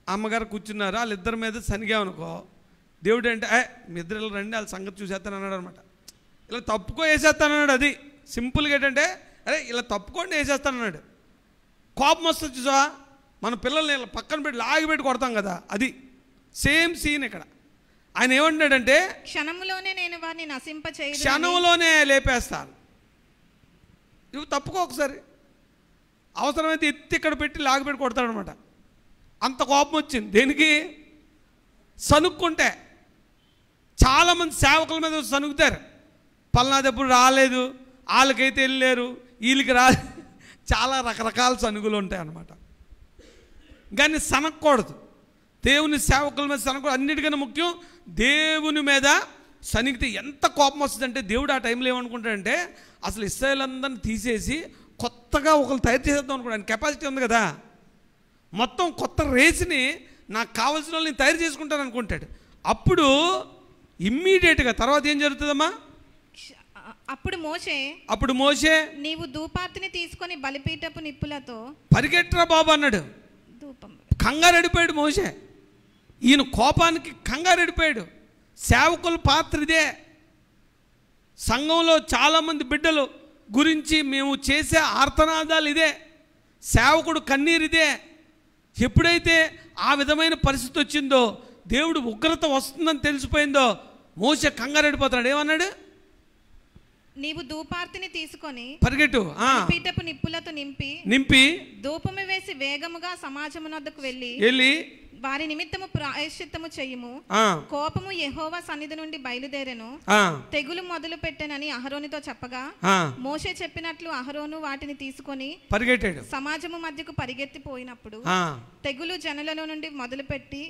అమ్మగారు కూర్చున్నారు, వాళ్ళిద్దరి మీద సనిగామనుకో, దేవుడు అంటే మీ ఇద్దరు రండి వాళ్ళ సంగతి చూసేస్తాను అన్నాడు అనమాట. ఇలా తప్పుకో వేసేస్తానన్నాడు. అది సింపుల్గా ఏంటంటే, అరే ఇలా తప్పుకోండి వేసేస్తానన్నాడు. కోపం వస్తుంది చూసా, మన పిల్లల్ని ఇలా పక్కన పెట్టి లాగిపెట్టి కొడతాం కదా, అది సేమ్ సీన్ ఇక్కడ. ఆయన ఏమంటున్నాడంటే, క్షణంలోనే నేను వారిని నశింపచేయుదును, క్షణంలోనే లేపేస్తాను, ఇవి తప్పుకో ఒకసారి, అవసరమైతే ఎత్తి ఇక్కడ పెట్టి లాగిపెట్టి కొడతాడు అనమాట. అంత కోపం వచ్చింది. దేనికి? సనుక్కుంటే. చాలామంది సేవకుల మీద సనుగుతారు, పల్నాది ఎప్పుడు రాలేదు, వాళ్ళకైతే వెళ్ళారు, వీళ్ళకి రాలేదు, చాలా రకరకాల సనుగులు ఉంటాయి అన్నమాట. కానీ సనక్కూడదు. దేవుని సేవకుల మీద సనగడం అన్నిటికన్నా ముఖ్యం. దేవుని మీద సనిగితే ఎంత కోపం వస్తుందంటే దేవుడు ఆ టైంలో ఏమనుకుంటాడంటే అసలు ఇశ్రాయేల్ అందరిని తీసేసి కొత్తగా ఒకరు తయారు చేసేద్దాం అనుకుంటాను. కెపాసిటీ ఉంది కదా, మొత్తం కొత్త రేస్ని నాకు కావాల్సిన వాళ్ళని తయారు చేసుకుంటాను అనుకుంటాడు. అప్పుడు ఇమ్మీడియట్గా తర్వాత ఏం జరుగుతుందమ్మా? అప్పుడు మోషే నీవు ధూపార్తిని తీసుకొని బలిపీఠపు నిప్పులతో పరిగెట్టరా బాబు అన్నాడు. కంగారు అడిపోయాడు మోషే. ఈయన కోపానికి కంగారు అడిపోయాడు. సేవకుల పాత్ర ఇదే. సంఘంలో చాలామంది బిడ్డలు గురించి మేము చేసే ఆర్తనాదాలు ఇదే. సేవకుడు కన్నీరు ఇదే. ఎప్పుడైతే ఆ విధమైన పరిస్థితి వచ్చిందో, దేవుడు ఉగ్రత వస్తుందని తెలిసిపోయిందో, మోషే కంగారు అడిపోతున్నాడు. ఏమన్నాడు? నీవు ధూపార్తిని తీసుకొని పరిగెట్టు, పీఠపు నిప్పులతో నింపి ధూపము వేసి వేగముగా సమాజమునొద్దకు వెళ్ళి వారి నిమిత్తము ప్రాయశ్చిత్తము చేయుము. కోపము యెహోవా సన్నిధి నుండి బయలుదేరెను, తెగులు మొదలు పెట్టెనని అహరోనుతో చెప్పగా మోషే చెప్పినట్లు అహరోను వాటిని తీసుకొని పరిగెట్టాడు. సమాజము మధ్యకు పరిగెత్తిపోయినప్పుడు తెగులు జనులలో నుండి మొదలుపెట్టి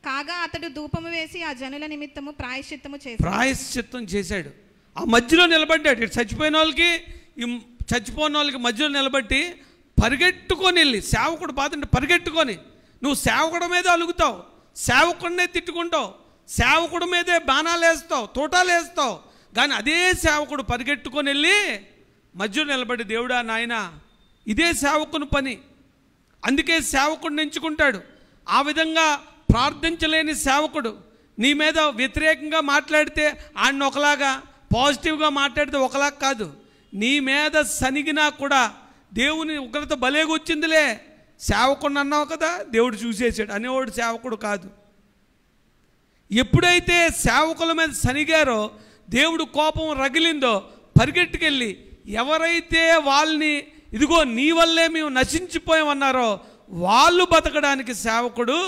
కాగా అతడు ధూపము వేసి ఆ జనుల నిమిత్తము ప్రాయశ్చిత్తం చేశాడు. ఆ మధ్యలో నిలబడ్డాడు. ఇటు చచ్చిపోయిన వాళ్ళకి చచ్చిపోయిన వాళ్ళకి మధ్యలో నిలబట్టి పరిగెట్టుకొని వెళ్ళి, సేవకుడు బాధంటే పరిగెట్టుకొని, నువ్వు సేవకుడి మీదే అలుగుతావు, సేవకుడినే తిట్టుకుంటావు, సేవకుడి మీదే బాణాలు వేస్తావు, తోటాలు వేస్తావు. కానీ అదే సేవకుడు పరిగెట్టుకొని వెళ్ళి మధ్యలో నిలబడి, దేవుడా నాయన ఇదే సేవకుని పని, అందుకే సేవకుడిని ఎంచుకుంటాడు. ఆ విధంగా ప్రార్థించలేని సేవకుడు నీ మీద వ్యతిరేకంగా మాట్లాడితే ఆయన ఒకలాగా, పాజిటివ్గా మాట్లాడితే ఒకలాగా కాదు. నీ మీద సనిగినా కూడా దేవుని ఉగ్రత భలేగా వచ్చిందిలే, సేవకుడిని అన్నావు కదా దేవుడు చూసేసాడు అనేవాడు సేవకుడు కాదు. ఎప్పుడైతే సేవకుల మీద సనిగారో, దేవుడు కోపం రగిలిందో, పరిగెట్టుకెళ్ళి ఎవరైతే వాళ్ళని ఇదిగో నీ వల్లే మేము నశించిపోయామన్నారో వాళ్ళు బతకడానికి సేవకుడు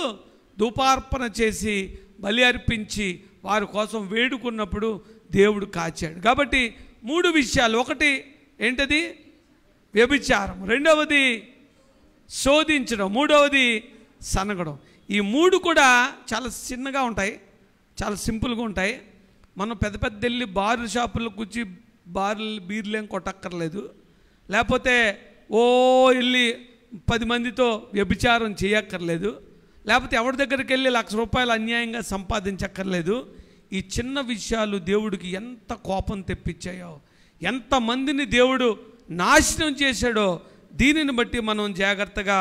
ధూపార్పణ చేసి బలి అర్పించి వారి కోసం వేడుకున్నప్పుడు దేవుడు కాచాడు. కాబట్టి 3 విషయాలు. ఒకటి ఏంటది? వ్యభిచారం. రెండవది శోధించడం. మూడవది సనగడం. ఈ 3 కూడా చాలా చిన్నగా ఉంటాయి, చాలా సింపుల్గా ఉంటాయి. మనం పెద్ద పెద్ద వెళ్ళి బార్ షాపుల్లో కూర్చి బీర్లేం కొట్టక్కర్లేదు. లేకపోతే వెళ్ళి 10 మందితో వ్యభిచారం చేయక్కర్లేదు. లేకపోతే ఎవరి దగ్గరికి వెళ్ళి ₹1,00,000 అన్యాయంగా సంపాదించక్కర్లేదు. ఈ చిన్న విషయాలు దేవుడికి ఎంత కోపం తెప్పించాయో, ఎంతమందిని దేవుడు నాశనం చేశాడో, దీనిని బట్టి మనం జాగ్రత్తగా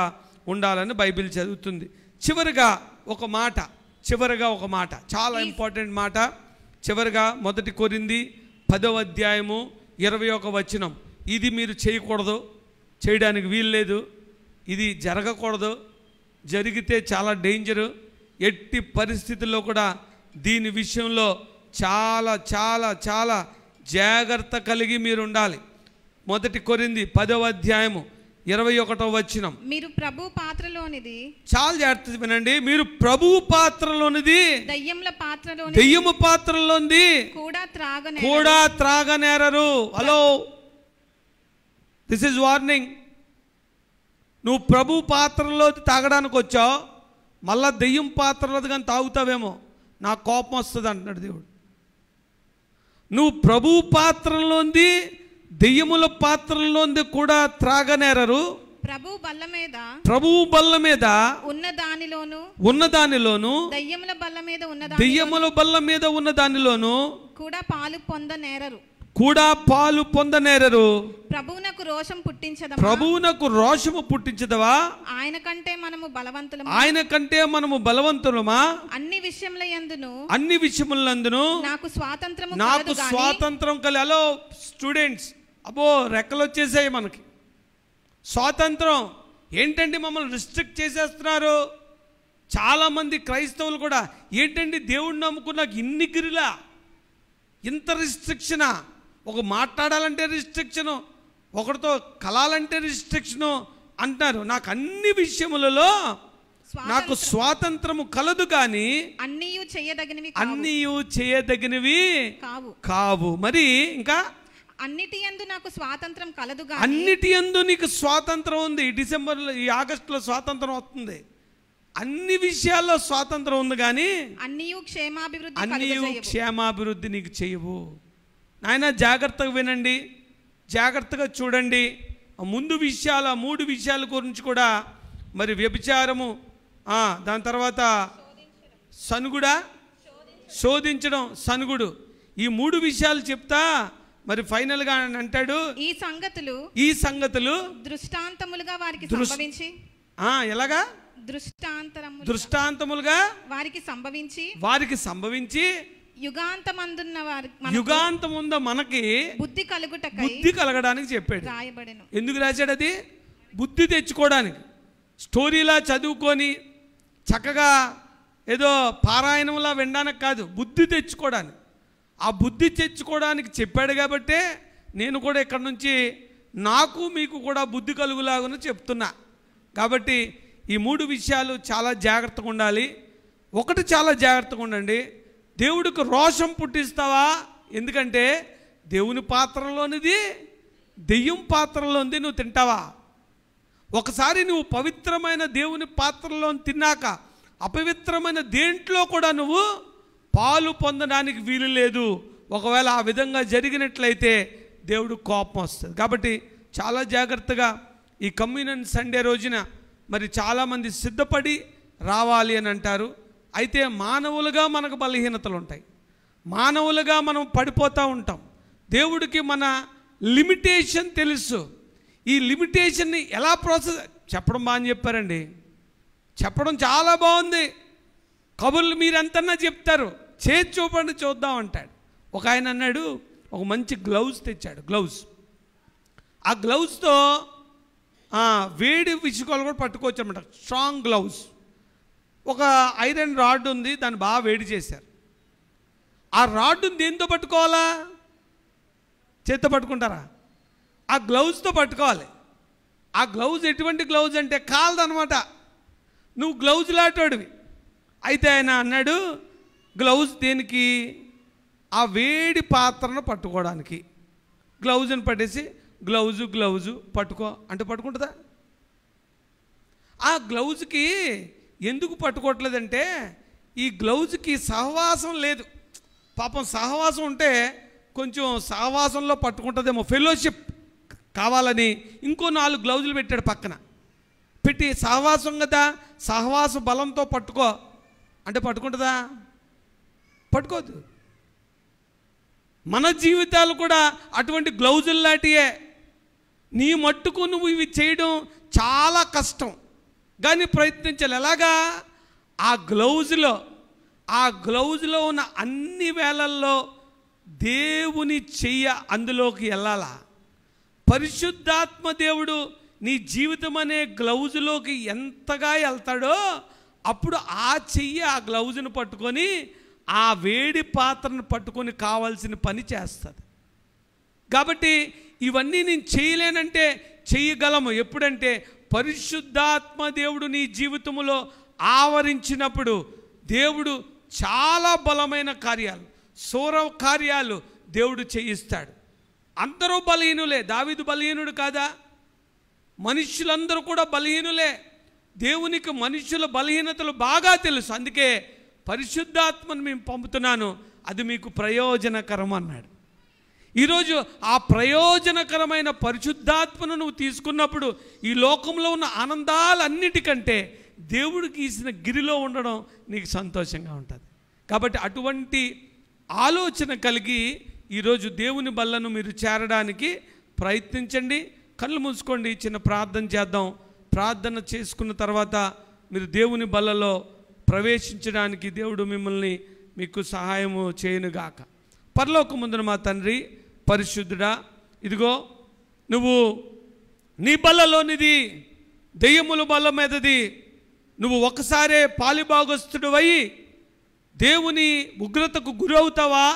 ఉండాలని బైబిల్ చదువుతుంది. చివరిగా ఒక మాట, చాలా ఇంపార్టెంట్ మాట. చివరిగా 1 కొరింథీ 10వ అధ్యాయము 21వ వచనం. ఇది మీరు చేయకూడదు, చేయడానికి వీల్లేదు, ఇది జరగకూడదు, జరిగితే చాలా డేంజరు. ఎట్టి పరిస్థితుల్లో కూడా దీని విషయంలో చాలా చాలా చాలా జాగ్రత్త కలిగి మీరు ఉండాలి. 1 కొరింథీ 10వ అధ్యాయము 21వ వచనం. మీరు ప్రభు పాత్రలోనిది, చాలా జాగ్రత్త వినండి, మీరు ప్రభు పాత్రలోనిది దెయ్యము పాత్రలోనిది కూడా త్రాగనేరరు. Hello, this is warning. నువ్వు ప్రభు పాత్రలో తాగడానికి వచ్చావు, మళ్ళా దెయ్యం పాత్రలోది కానీ తాగుతావేమో, నాకు కోపం వస్తుంది అంటున్నాడు దేవుడు. నువ్వు ప్రభు పాత్రలోంది దెయ్యముల పాత్రలోంది కూడా త్రాగనేరరు. ప్రభు బల్ల మీద ఉన్న దానిలోను దెయ్యముల బల్ల మీద ఉన్న దానిలోను కూడా పాలు పొందనేరరు. ప్రభువునకు రోషము పుట్టించదవా? ఆయన కంటే మనము బలవంతులమా? అన్ని విషయములందును నాకు స్వాతంత్రం కలి. హలో స్టూడెంట్స్, అబ్బో రెక్కలు వచ్చేసాయి మనకి. స్వాతంత్రం ఏంటండి? మమ్మల్ని రిస్ట్రిక్ట్ చేసేస్తున్నారు. చాలామంది క్రైస్తవులు కూడా ఏంటండి దేవుడిని నమ్ముకున్నాక ఇన్ని గిరిలా, ఇంత రిస్ట్రిక్షనా? ఒక మాట్లాడాలంటే రిస్ట్రిక్షను, ఒకరితో కలాలంటే రిస్ట్రిక్షను అంటారు. నాకు అన్ని విషయములలో నాకు స్వాతంత్రము కలదు, కానీ అన్నీ చేయదగినవి కావు. మరి ఇంకా అన్నిటి యందు నాకు స్వాతంత్రం కలదు, అన్నిటి యందు నీకు స్వాతంత్రం ఉంది. ఈ ఆగస్టులో స్వాతంత్రం వస్తుంది. అన్ని విషయాల్లో స్వాతంత్రం ఉంది, కానీ అన్నియు క్షేమాభివృద్ధి నీకు చేయవు. నాయన జాగ్రత్తగా వినండి, జాగ్రత్తగా చూడండి. ముందు విషయాలు, 3 విషయాల గురించి కూడా, మరి వ్యభిచారము, దాని తర్వాత సనుగుడా, శోధించడం, సనుగుడు, ఈ 3 విషయాలు చెప్తా. మరి ఫైనల్గా అంటాడు, ఈ సంగతులు దృష్టాంతములుగా వారికి సంభవించి, ఎలాగా దృష్టాంతములుగా వారికి సంభవించి యుగాంతముంద మనకి బుద్ధి కలగడానికి చెప్పాడు. ఎందుకు రాశాడు? అది బుద్ధి తెచ్చుకోవడానికి. స్టోరీలా చదువుకొని చక్కగా ఏదో పారాయణంలా వినడానికి కాదు, బుద్ధి తెచ్చుకోవడానికి. ఆ బుద్ధి తెచ్చుకోవడానికి చెప్పాడు కాబట్టే నేను కూడా ఇక్కడ నుంచి నాకు మీకు కూడా బుద్ధి కలుగులాగా చెప్తున్నా. కాబట్టి ఈ 3 విషయాలు చాలా జాగ్రత్తగా ఉండాలి. ఒకటి, చాలా జాగ్రత్తగా ఉండండి. దేవుడికి రోషం పుట్టిస్తావా? ఎందుకంటే దేవుని పాత్రలోనిది దెయ్యం పాత్రలోనిది నువ్వు తింటావా? ఒకసారి నువ్వు పవిత్రమైన దేవుని పాత్రలో తిన్నాక అపవిత్రమైన దేంట్లో కూడా నువ్వు పాలు పొందడానికి వీలు లేదు. ఒకవేళ ఆ విధంగా జరిగినట్లయితే దేవుడు కోపం వస్తుంది. కాబట్టి చాలా జాగ్రత్తగా ఈ కమ్యూనియన్ సండే రోజున మరి చాలామంది సిద్ధపడి రావాలి అని అంటారు. అయితే మానవులుగా మనకు బలహీనతలు ఉంటాయి, మానవులుగా మనం పడిపోతూ ఉంటాం. దేవుడికి మన లిమిటేషన్ తెలుసు. ఈ లిమిటేషన్ని ఎలా ప్రాసెస్ చెప్పడం బాగా చెప్పారండి, చెప్పడం చాలా బాగుంది. కబుర్లు మీరెంతన్నా చెప్తారు, చేతి చూపండి చూద్దాం అంటాడు. ఒక ఆయన అన్నాడు, ఒక మంచి గ్లౌజ్ తెచ్చాడు. గ్లౌజ్, ఆ గ్లౌజ్తో వేడి విషయాలు కూడా పట్టుకోవచ్చు అనమాట. Strong gloves. ఒక ఐరన్ రాడ్ ఉంది, దాన్ని బాగా వేడి చేశారు. ఆ రాడ్ని దేంతో పట్టుకోవాలా? చేత్తో పట్టుకుంటారా? ఆ గ్లౌజ్తో పట్టుకోవాలి. ఆ గ్లౌజ్ ఎటువంటి గ్లౌజ్ అంటే కాలదనమాట. నువ్వు గ్లౌజ్ లాంటోడివి. అయితే ఆయన అన్నాడు, గ్లౌజ్ దేనికి? ఆ వేడి పాత్రను పట్టుకోవడానికి. గ్లౌజ్ని పట్టేసి గ్లౌజు పట్టుకో అంటే పట్టుకుంటుందా? ఆ గ్లౌజ్కి ఎందుకు పట్టుకోవట్లేదంటే ఈ గ్లౌజ్కి సహవాసం లేదు. పాపం సహవాసం ఉంటే కొంచెం సహవాసంలో పట్టుకుంటుందేమో, ఫెలోషిప్ కావాలని ఇంకో 4 గ్లౌజులు పెట్టాడు పక్కన పెట్టి. సహవాసం కదా, సహవాస బలంతో పట్టుకో అంటే పట్టుకుంటుందా? పట్టుకోదు. మన జీవితాలు కూడా అటువంటి గ్లౌజులు లాంటియే. నీ మట్టుకు నువ్వు ఇవి చేయడం చాలా కష్టం, కానీ ప్రయత్నించాలి. ఎలాగా? ఆ గ్లౌజ్లో ఉన్న అన్ని వేళల్లో దేవుని చెయ్య అందులోకి వెళ్ళాలా. పరిశుద్ధాత్మ దేవుడు నీ జీవితం అనే గ్లౌజులోకి ఎంతగా వెళ్తాడో అప్పుడు ఆ చెయ్యి ఆ గ్లౌజును పట్టుకొని ఆ వేడి పాత్రను పట్టుకొని కావాల్సిన పని చేస్తుంది. కాబట్టి ఇవన్నీ నేను చేయలేనంటే చేయగలము ఎప్పుడంటే పరిశుద్ధాత్మ దేవుడు నీ జీవితంలో ఆవరించినప్పుడు దేవుడు చాలా బలమైన కార్యాలు, శూర కార్యాలు దేవుడు చేయిస్తాడు. అందరూ బలహీనులే. దావీదు బలహీనుడు కాదా? మనుషులందరూ కూడా బలహీనులే. దేవునికి మనుషుల బలహీనతలు బాగా తెలుసు. అందుకే పరిశుద్ధాత్మను మేము పంపుతున్నాను, అది మీకు ప్రయోజనకరం అన్నాడు. ఈరోజు ఆ ప్రయోజనకరమైన పరిశుద్ధాత్మను నువ్వు తీసుకున్నప్పుడు ఈ లోకంలో ఉన్న ఆనందాలన్నిటికంటే దేవుడు గీసిన గిరిలో ఉండడం నీకు సంతోషంగా ఉంటుంది. కాబట్టి అటువంటి ఆలోచన కలిగి ఈరోజు దేవుని బల్లను మీరు చేరడానికి ప్రయత్నించండి. కళ్ళు మూసుకోండి, చిన్న ప్రార్థన చేద్దాం. ప్రార్థన చేసుకున్న తర్వాత మీరు దేవుని బల్లలో ప్రవేశించడానికి దేవుడు మిమ్మల్ని మీకు సహాయము చేయనుగాక. పరలోకమందున మా తండ్రి పరిశుద్ధుడా, ఇదిగో నువ్వు నీ బల్లలోనిది దెయ్యముల బల్ల మీదది నువ్వు ఒకసారే పాలిభాగస్తుడివై దేవుని ఉగ్రతకు గురవుతావా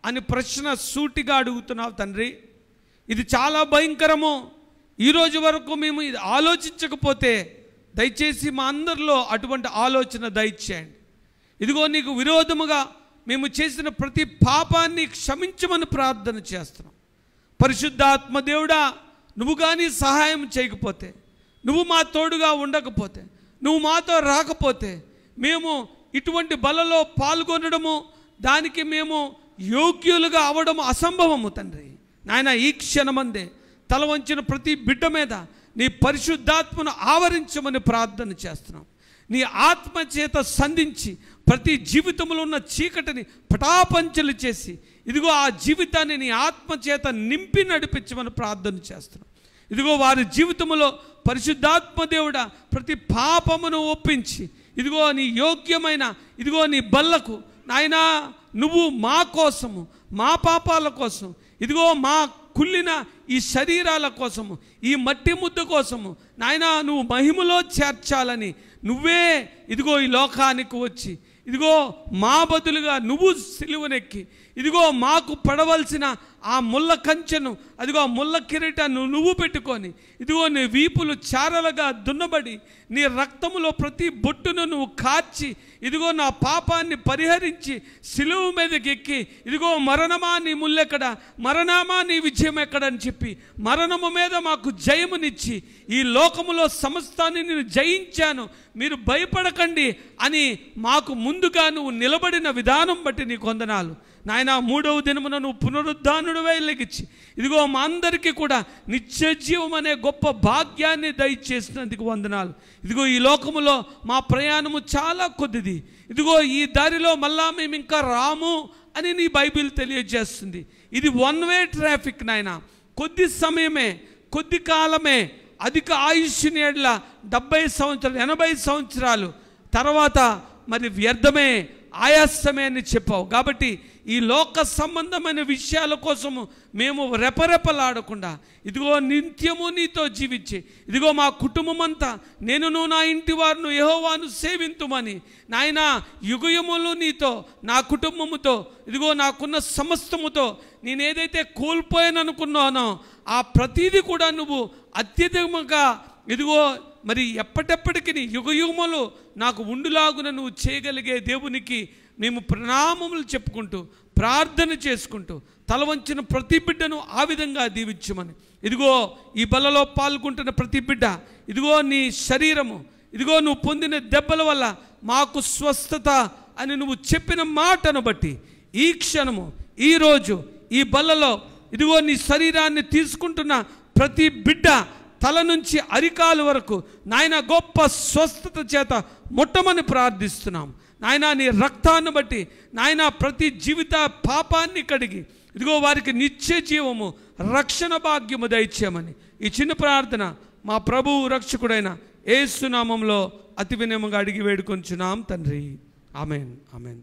అని ప్రశ్న సూటిగా అడుగుతున్నావు తండ్రి. ఇది చాలా భయంకరము. ఈరోజు వరకు మేము ఇది ఆలోచించకపోతే దయచేసి మా అందరిలో అటువంటి ఆలోచన దయచేయండి. ఇదిగో నీకు విరోధముగా మేము చేసిన ప్రతి పాపాన్ని క్షమించమని ప్రార్థన చేస్తున్నాం. పరిశుద్ధాత్మ దేవుడా, నువ్వు కానీ సహాయం చేయకపోతే, నువ్వు మా తోడుగా ఉండకపోతే, నువ్వు మాతో రాకపోతే మేము ఇటువంటి బలలో పాల్గొనడము, దానికి మేము యోగ్యులుగా అవడం అసంభవము తండ్రి. నాయన, ఈ క్షణమందే తల వంచిన ప్రతి బిడ్డ మీద నీ పరిశుద్ధాత్మను ఆవరించమని ప్రార్థన చేస్తున్నాం. నీ ఆత్మ చేత సంధించి ప్రతి జీవితంలో ఉన్న చీకటిని పటాపంచలు చేసి ఇదిగో ఆ జీవితాన్ని నీ ఆత్మ చేత నింపి నడిపించమని ప్రార్థన చేస్తున్నాం. ఇదిగో వారి జీవితంలో పరిశుద్ధాత్మ దేవుడా ప్రతి పాపమును ఒప్పించి ఇదిగో నీ యోగ్యమైన ఇదిగో నీ బల్లకు నాయనా నువ్వు మా కోసము, మా పాపాల కోసం, ఇదిగో మా కుళ్ళిన ఈ శరీరాల కోసము, ఈ మట్టి ముద్ద కోసము నాయనా నువ్వు మహిమలో చేర్చాలని నువ్వే ఇదిగో ఈ లోకానికి వచ్చి ఇదిగో మా బదులుగా నువ్వు సిలువనెక్కి ఇదిగో మాకు పడవలసిన ఆ ముళ్ళ కంచెను అదిగో ఆ ముళ్ళ కిరీటాన్ని నువ్వు పెట్టుకొని ఇదిగో నీ వీపులు చారలుగా దున్నబడి నీ రక్తములో ప్రతి బొట్టును నువ్వు కార్చి ఇదిగో నా పాపాన్ని పరిహరించి సిలువ మీదకి ఎక్కి ఇదిగో మరణమా నీ ముల్లెక్కడ, మరణమా నీ విజయం ఎక్కడని చెప్పి మరణము మీద మాకు జయమునిచ్చి ఈ లోకములో సమస్తాన్ని నేను జయించాను, మీరు భయపడకండి అని మాకు ముందుగా నువ్వు నిలబడిన విధానం బట్టి నీకు వందనాలు నాయన. 3వ దినమున నువ్వు పునరుద్ధానుడివై లెగిచ్చి ఇదిగో మా అందరికీ కూడా నిత్య జీవం అనే గొప్ప భాగ్యాన్ని దయచేసినందుకు వందనాలు. ఇదిగో ఈ లోకములో మా ప్రయాణము చాలా కొద్దిది, ఇదిగో ఈ దారిలో మళ్ళా మేము ఇంకా రాము అని నీ బైబిల్ తెలియజేస్తుంది. ఇది వన్ వే ట్రాఫిక్ నాయన. కొద్ది సమయమే, కొద్ది కాలమే, అధిక ఆయుష్ని ఎడ్ల 70 సంవత్సరాలు 80 సంవత్సరాలు తర్వాత మరి వ్యర్థమే, ఆయాసమే అని చెప్పావు. కాబట్టి ఈ లోక సంబంధమైన విషయాల కోసము మేము రెపరెపలాడకుండా ఇదిగో నిత్యము నీతో జీవించి ఇదిగో మా కుటుంబం అంతా నేనును నా ఇంటి వారును యెహోవాను సేవింతుమని నాయన యుగయుములు నీతో నా కుటుంబముతో ఇదిగో నాకున్న సమస్తముతో నేనేదైతే కోల్పోయాననుకున్నానో ఆ ప్రతీది కూడా నువ్వు అత్యధికంగా ఇదిగో మరి ఎప్పటెప్పటికీ యుగయుగములు నాకు ఉండులాగున నువ్వు చేయగలిగే దేవునికి మేము ప్రణామములు చెప్పుకుంటూ ప్రార్థన చేసుకుంటూ తల వంచిన ప్రతి బిడ్డను ఆ విధంగా దీవించమని ఇదిగో ఈ బలలో పాల్గొంటున్న ప్రతి బిడ్డ ఇదిగో నీ శరీరము ఇదిగో నువ్వు పొందిన దెబ్బల వల్ల మాకు స్వస్థత అని నువ్వు చెప్పిన మాటను బట్టి ఈ క్షణము ఈరోజు ఈ బలలో ఇదిగో నీ శరీరాన్ని తీసుకుంటున్న ప్రతి బిడ్డ తల నుంచి అరికాలు వరకు నాయన గొప్ప స్వస్థత చేత ముట్టమని ప్రార్థిస్తున్నాం నాయన. నీ రక్తాన్ని బట్టి నాయన ప్రతి జీవిత పాపాన్ని కడిగి ఇదిగో వారికి నిత్య జీవము రక్షణ భాగ్యము దయచేయమని ఈ చిన్న ప్రార్థన మా ప్రభువు రక్షకుడైన యేసు నామములో అతి వినయముగా అడిగి వేడుకొంచున్నాం తండ్రి. ఆమేన్, ఆమేన్.